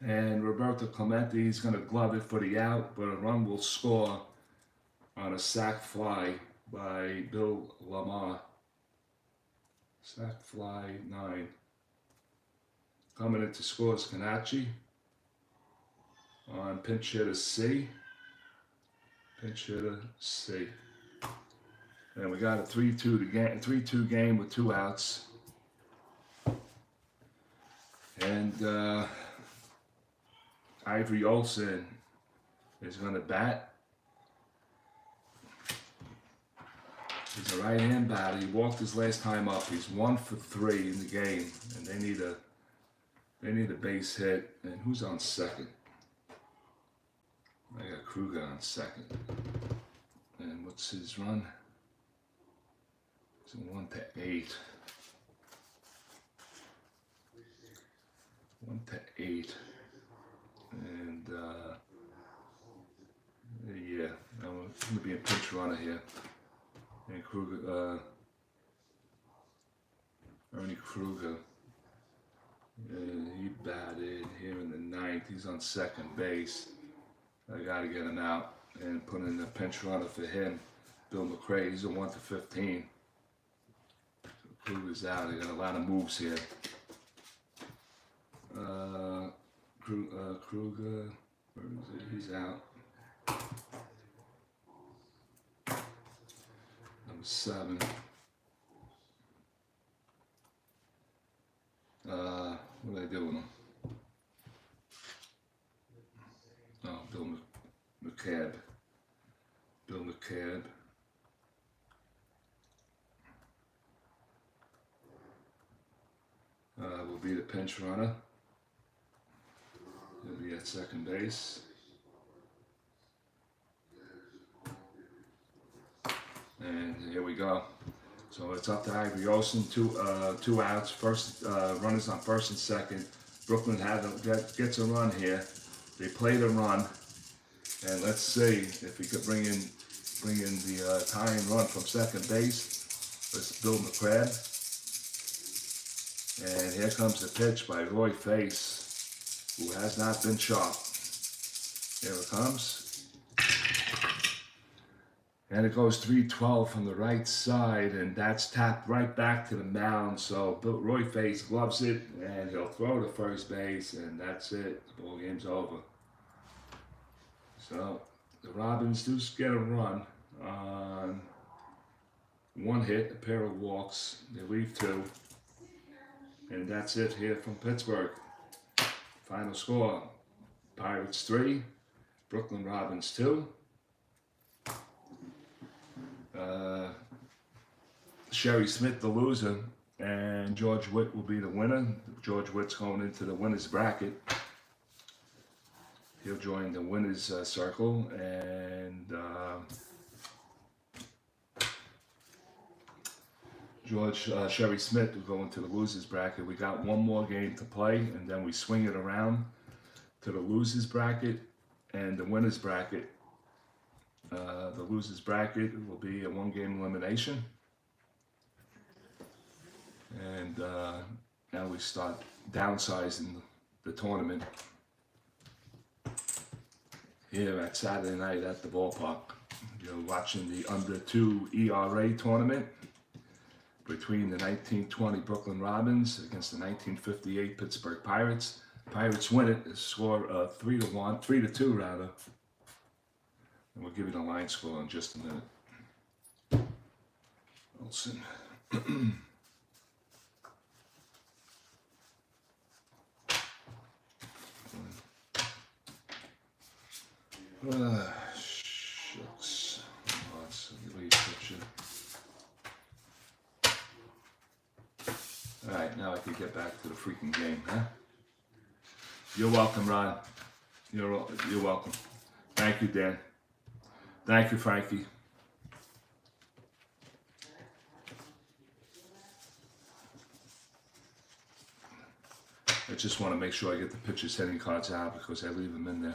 and Roberto Clemente is going to glove it for the out, but a run will score on a sac fly by Bill Lamar. Sac fly 9. Coming into scores Kanachi on pinch hitter C. Pinch hitter C. And we got a 3-2 game with 2 outs. And Ivory Olsen is going to bat. He's a right-hand batter. He walked his last time up. He's 1 for 3 in the game, and they need a base hit. And who's on second? I got Kruger on second. And what's his run? It's a 1-8. 1-8. And yeah, I'm going to be a pinch runner here. And Kruger, Ernie Kruger, he batted here in the 9th. He's on second base. I got to get him out and put in a pinch runner for him. Bill McRae, he's a 1-15. So Kruger's out. I got a lot of moves here. Kruger, where is it? He's out. Number 7. What did I do with him? Oh, Bill McCabe. Bill McCabe. Will be the pinch runner. He'll be at second base. And here we go. So it's up to Ivory Olsen. 2 outs. First runners on first and second. Brooklyn gets a run here. They play the run, and let's see if we could bring in the tying run from second base. Let's Bill McCrabb. And here comes the pitch by Roy Face, who has not been chopped. Here it comes. And it goes 3-12 from the right side, and that's tapped right back to the mound. So Roy Face gloves it, and he'll throw to first base, and that's it. The ball game's over. So the Robins do get a run on 1 hit, a pair of walks. They leave 2, and that's it here from Pittsburgh. Final score: Pirates 3, Brooklyn Robins 2. Sherry Smith the loser, and G.Witt will be the winner. G.Witt's going into the winner's bracket. He'll join the winner's circle, and Sherry Smith will go into the loser's bracket. We got 1 more game to play, and then we swing it around to the loser's bracket and the winner's bracket. The loser's bracket will be a 1-game elimination. And now we start downsizing the tournament here at Saturday night at the ballpark. You're watching the under 2 ERA tournament between the 1920 Brooklyn Robins against the 1958 Pittsburgh Pirates. Pirates win it. The score 3-2 rather. And we'll give you the line score in just a minute. Olsen. Shucks. Lots of lead picture. Alright, now I can get back to the freaking game, huh? You're welcome, Ron. You're welcome. Thank you, Dan. Thank you, Frankie. I just want to make sure I get the pitcher's hitting cards out because I leave them in there.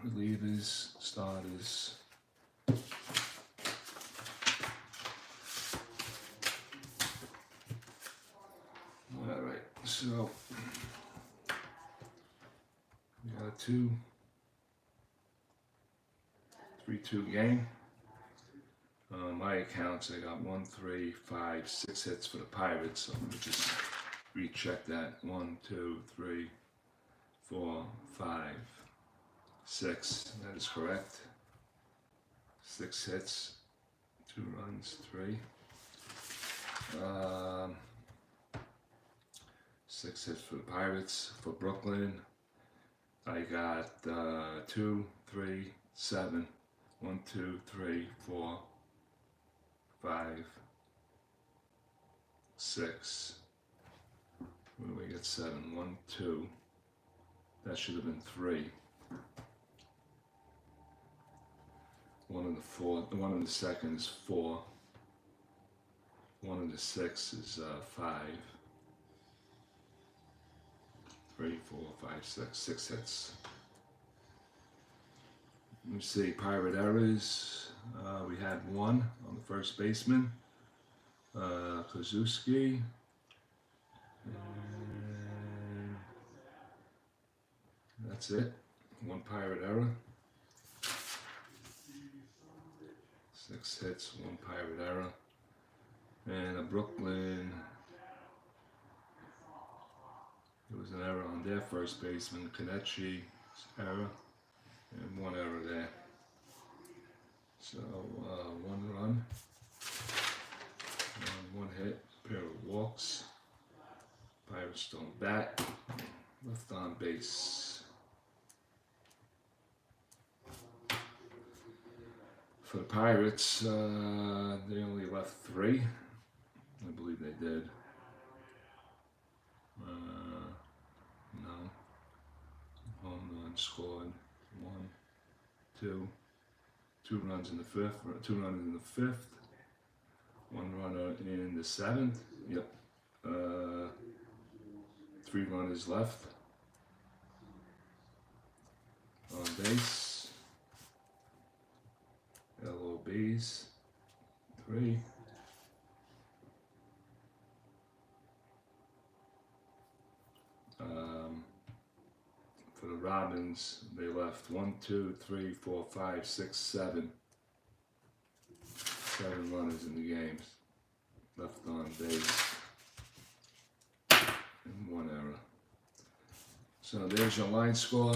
Relievers, starters. Alright, so we got a 3-2 game. My accounts, I got 1, 3, 5, 6 hits for the Pirates. So let me just recheck that. 1, 2, 3, 4, 5, 6. That is correct. 6 hits, 2 runs, 3. 6 hits for the Pirates. For Brooklyn, I got 2, 3, 7. 1, 2, 3, 4, 5, 6. Where do we get 7? 1, 2. That should have been 3. 1 in the 4th. 1 in the second is 4. 1 in the 6th is 5. 3, 4, 5, 6. 6 hits. Let me see, Pirate errors. We had 1 on the first baseman, Kozuski. And that's it. 1 Pirate error. 6 hits, 1 Pirate error. And a Brooklyn. There was an error on their first baseman, Kanechi's error. And 1 error there. So 1 run, and 1 hit, pair of walks. Pirates don't bat. Left on base. For the Pirates, they only left 3. I believe they did. No. Home run scored. 1, 2. 2 runs in the 5th. 2 runs in the 5th. 1 runner in the 7th. Yep. 3 runners left. On base. LOBs. 3. For the Robins, they left 1, 2, 3, 4, 5, 6, 7. 7 runners in the games. Left on base. And 1 error. So there's your line score.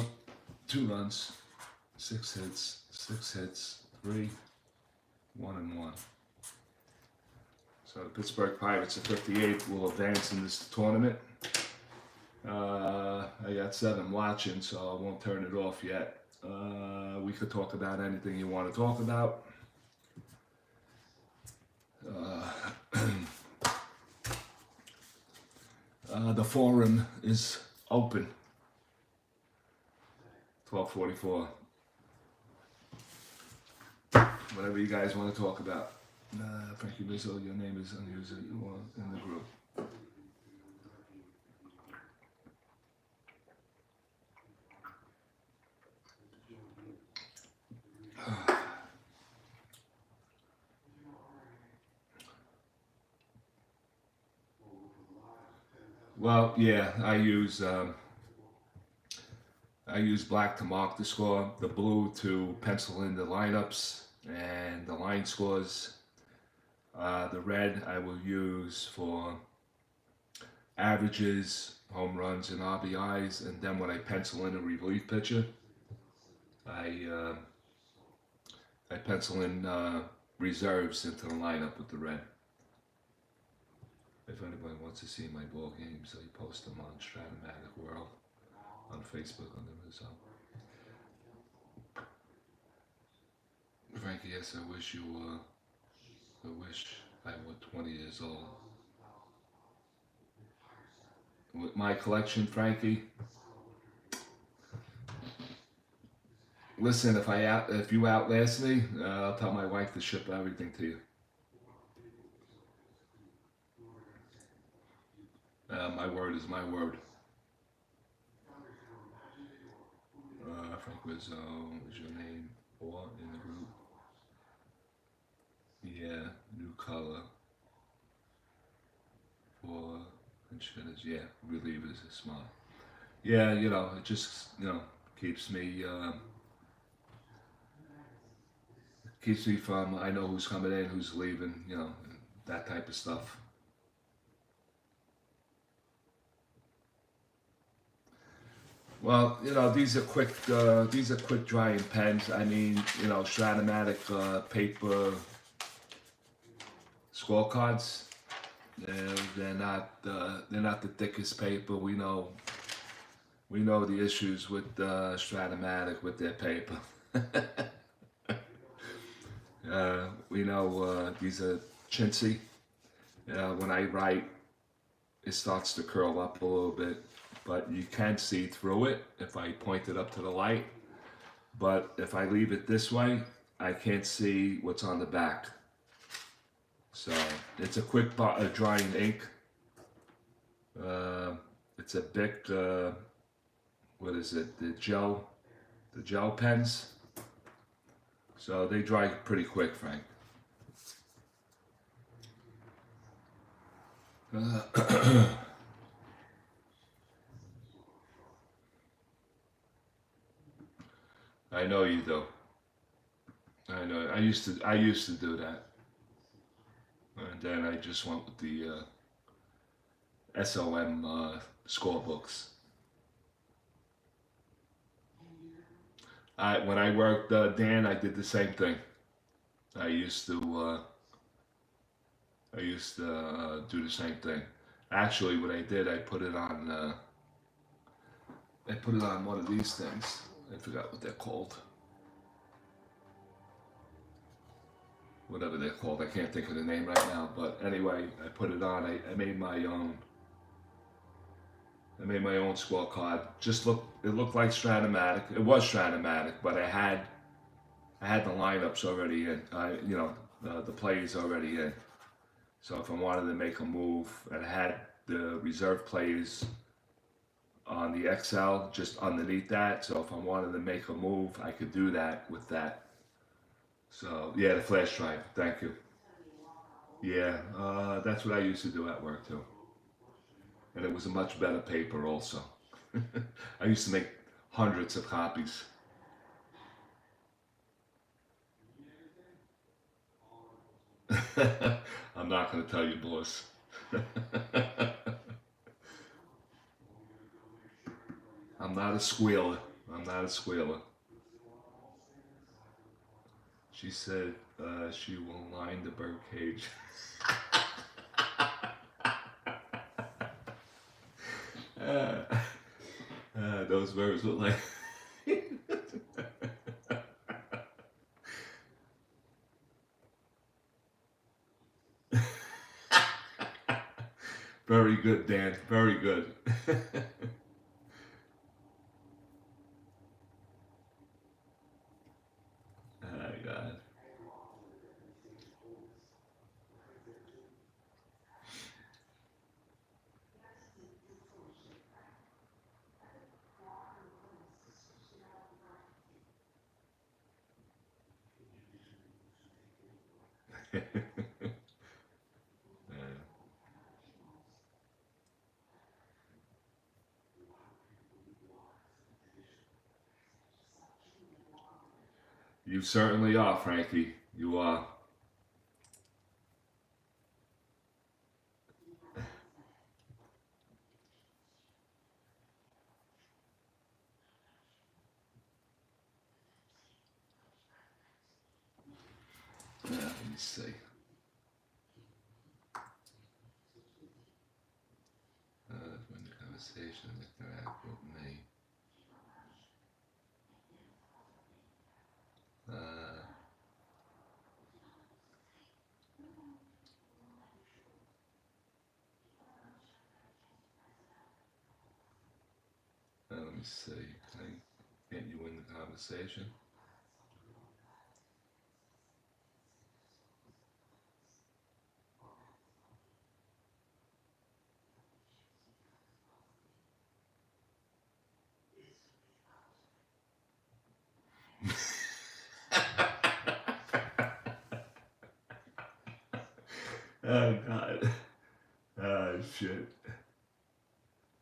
2 runs, 6 hits, 3, 1 and 1. So the Pittsburgh Pirates at 58 will advance in this tournament. I got 7 watching, so I won't turn it off yet. We could talk about anything you want to talk about. The forum is open. 12:44. Whatever you guys want to talk about. Frankie Rizzo, your name is unusual in the group. Well, yeah, I use black to mark the score, the blue to pencil in the lineups and the line scores. The red I will use for averages, home runs, and RBIs, and then when I pencil in a relief pitcher, I uh, I pencil in reserves into the lineup with the red. If anybody wants to see my ball games, I post them on STRAT-O-MATIC World on Facebook under the result. Frankie, yes, I wish I were 20 years old. With my collection, Frankie, listen, if you outlast me, I'll tell my wife to ship everything to you. My word is my word. Frank was your name or in the group? Yeah, new color for insurance. Yeah, relievers is smart. Yeah, it just keeps me from, I know who's coming in, who's leaving, that type of stuff. Well, these are quick drying pens. I mean, STRAT-O-MATIC paper scorecards. They're not the thickest paper. We know the issues with STRAT-O-MATIC with their paper. We know these are chintzy. When I write, it starts to curl up a little bit, but you can see through it if I point it up to the light. But if I leave it this way, I can't see what's on the back. So it's a quick drying ink. It's a Bic, what is it? The gel pens. So they dry pretty quick, Frank. I know you do. I know. I used to do that, and then I just went with the SOM scorebooks. When I worked Dan, I did the same thing. I used to do the same thing. Actually, what I did, I put it on one of these things. I forgot what they're called. Whatever they're called, I can't think of the name right now. But anyway, I put it on. I made my own. I made my own scorecard. It looked like STRAT-O-MATIC. It was STRAT-O-MATIC, but I had the lineups already in. The plays already in. So if I wanted to make a move, and I had the reserve plays on the Excel just underneath that. So if I wanted to make a move, I could do that with that. So yeah, the flash drive. Thank you. Yeah, that's what I used to do at work too. And it was a much better paper also. I used to make hundreds of copies. I'm not going to tell you, boss. I'm not a squealer. I'm not a squealer. She said she will line the bird cage. Those birds look like. Very good, Dan. Very good. Oh, God. You certainly are, Frankie. You are. Let me see. When the conversation interact with me. Let me see. Can I get you in the conversation? Oh, God. Oh, shit.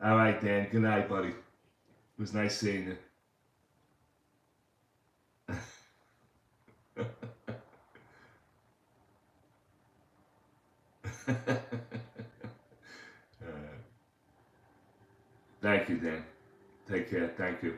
All right, Dan. Good night, buddy. It was nice seeing you. Thank you, Dan. Take care. Thank you.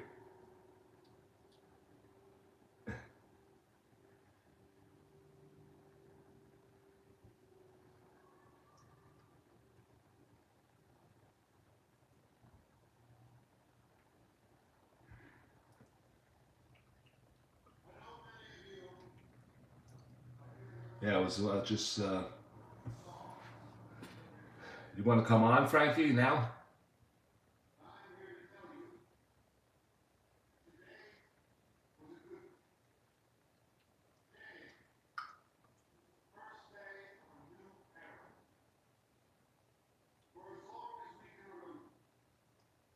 Yeah, it was just. You want to come on, Frankie, now?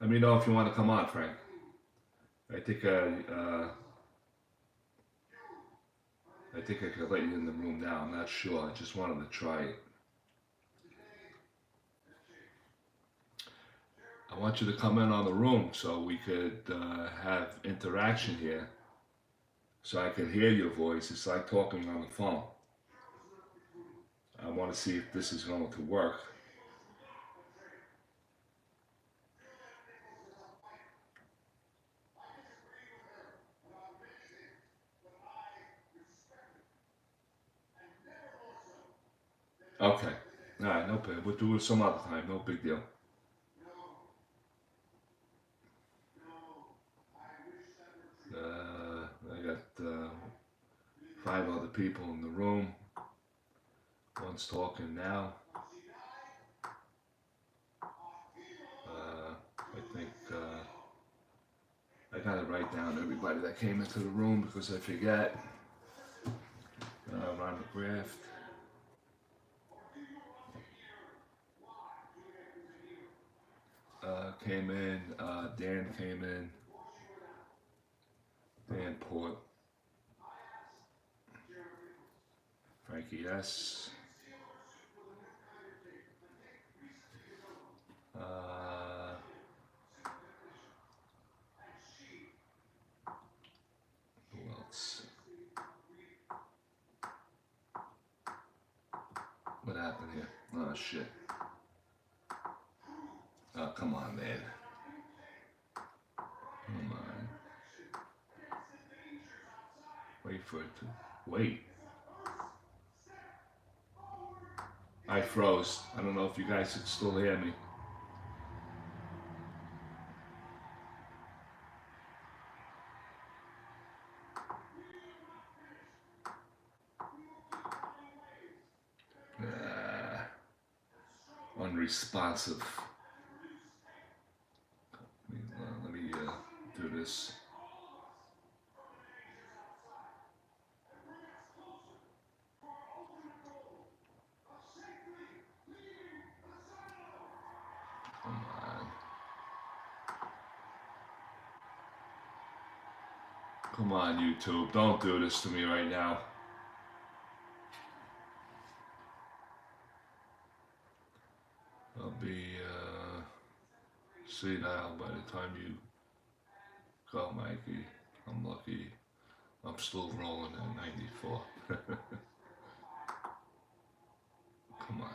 Let me know if you want to come on, Frank. I think I could let you in the room now. I'm not sure. I just wanted to try it. I want you to come in on the room so we could have interaction here. So I can hear your voice. It's like talking on the phone. I want to see if this is going to work. Okay. All right, no problem. We'll do it some other time. No big deal. I got 5 other people in the room. One's talking now. I think I gotta write down everybody that came into the room because I forget. Ron McGrath. Came in. Dan came in. Dan Port. Frankie S. Who else? What happened here? Oh shit. Oh, come on, man. Come on. Wait for it to wait. I froze. I don't know if you guys can still hear me. Unresponsive. Let me do this. Come on. Come on, YouTube. Don't do this to me right now. I'll be senile by the time you go, Mikey. I'm lucky. I'm still rolling at 94. Come on.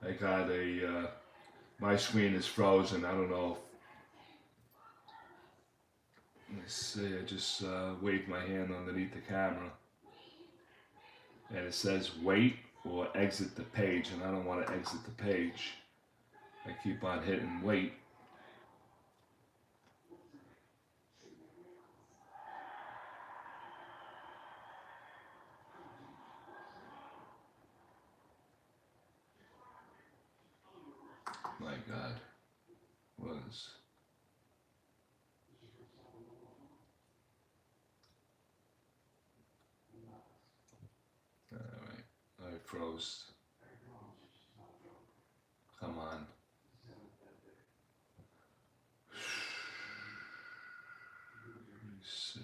I got a, my screen is frozen. I don't know if, let's see, I just waved my hand underneath the camera. And it says wait or exit the page, and I don't want to exit the page. I keep on hitting wait. My God, was. Alright, I froze. Come on. Let me see.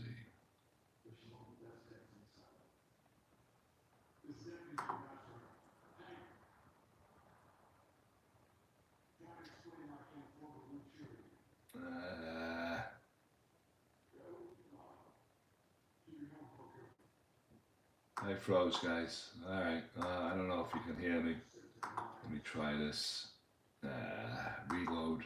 I froze, guys. Alright, I don't know if you can hear me. Let me try this. Reload.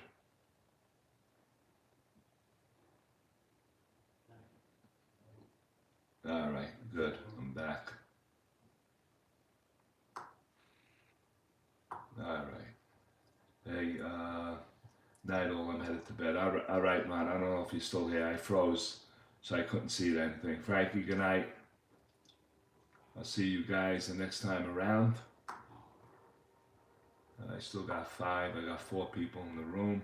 Alright, good. I'm back. Alright. Hey, night all, I'm headed to bed. Alright, man, I don't know if you're still here. I froze, so I couldn't see anything. Frankie, good night. I'll see you guys the next time around. I still got 5. I got 4 people in the room.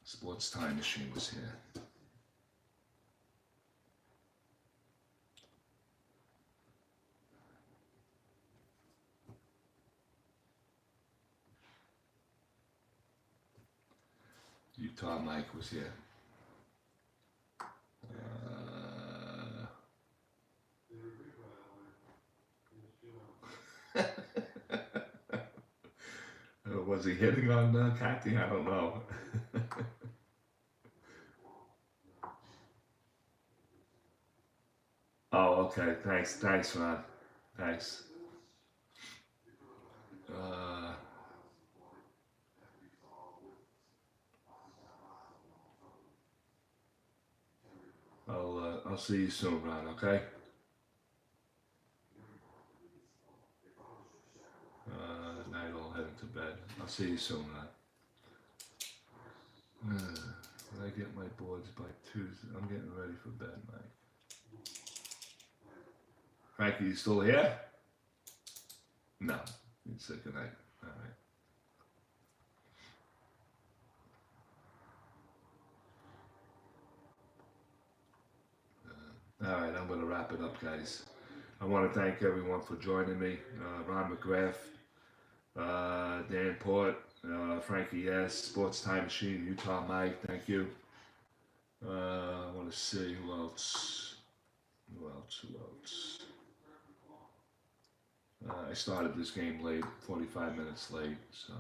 Sports Time Machine was here. Utah Mike was here. Was he hitting on Kathy? I don't know. Oh, okay. Thanks, man. Thanks. I'll see you soon, Ron. Okay. Night all heading to bed. I'll see you soon, Ron. When I get my boards by Tuesday, I'm getting ready for bed, Mike. Frankie, you still here? No. You said good night. All right. All right, I'm going to wrap it up, guys. I want to thank everyone for joining me. Ron McGrath, Dan Port, Frankie S, Sports Time Machine, Utah Mike, thank you. I want to see who else. I started this game late, 45 minutes late, so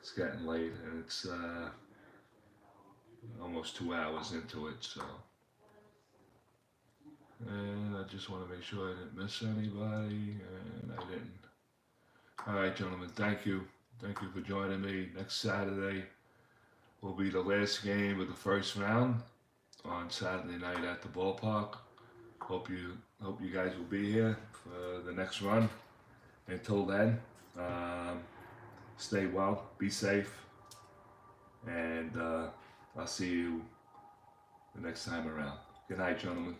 it's getting late, and it's almost 2 hours into it, so. And I just want to make sure I didn't miss anybody, and I didn't. All right, gentlemen, thank you. Thank you for joining me. Next Saturday will be the last game of the first round on Saturday night at the ballpark. Hope you guys will be here for the next run. Until then, stay well, be safe, and I'll see you the next time around. Good night, gentlemen.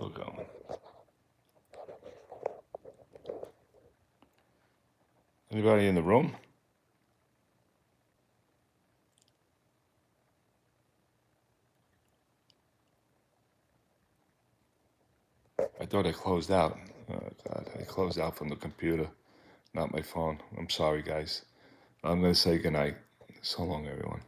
Still going. Anybody in the room? I thought I closed out. Oh, God, I closed out from the computer, not my phone. I'm sorry, guys. I'm going to say goodnight. So long, everyone.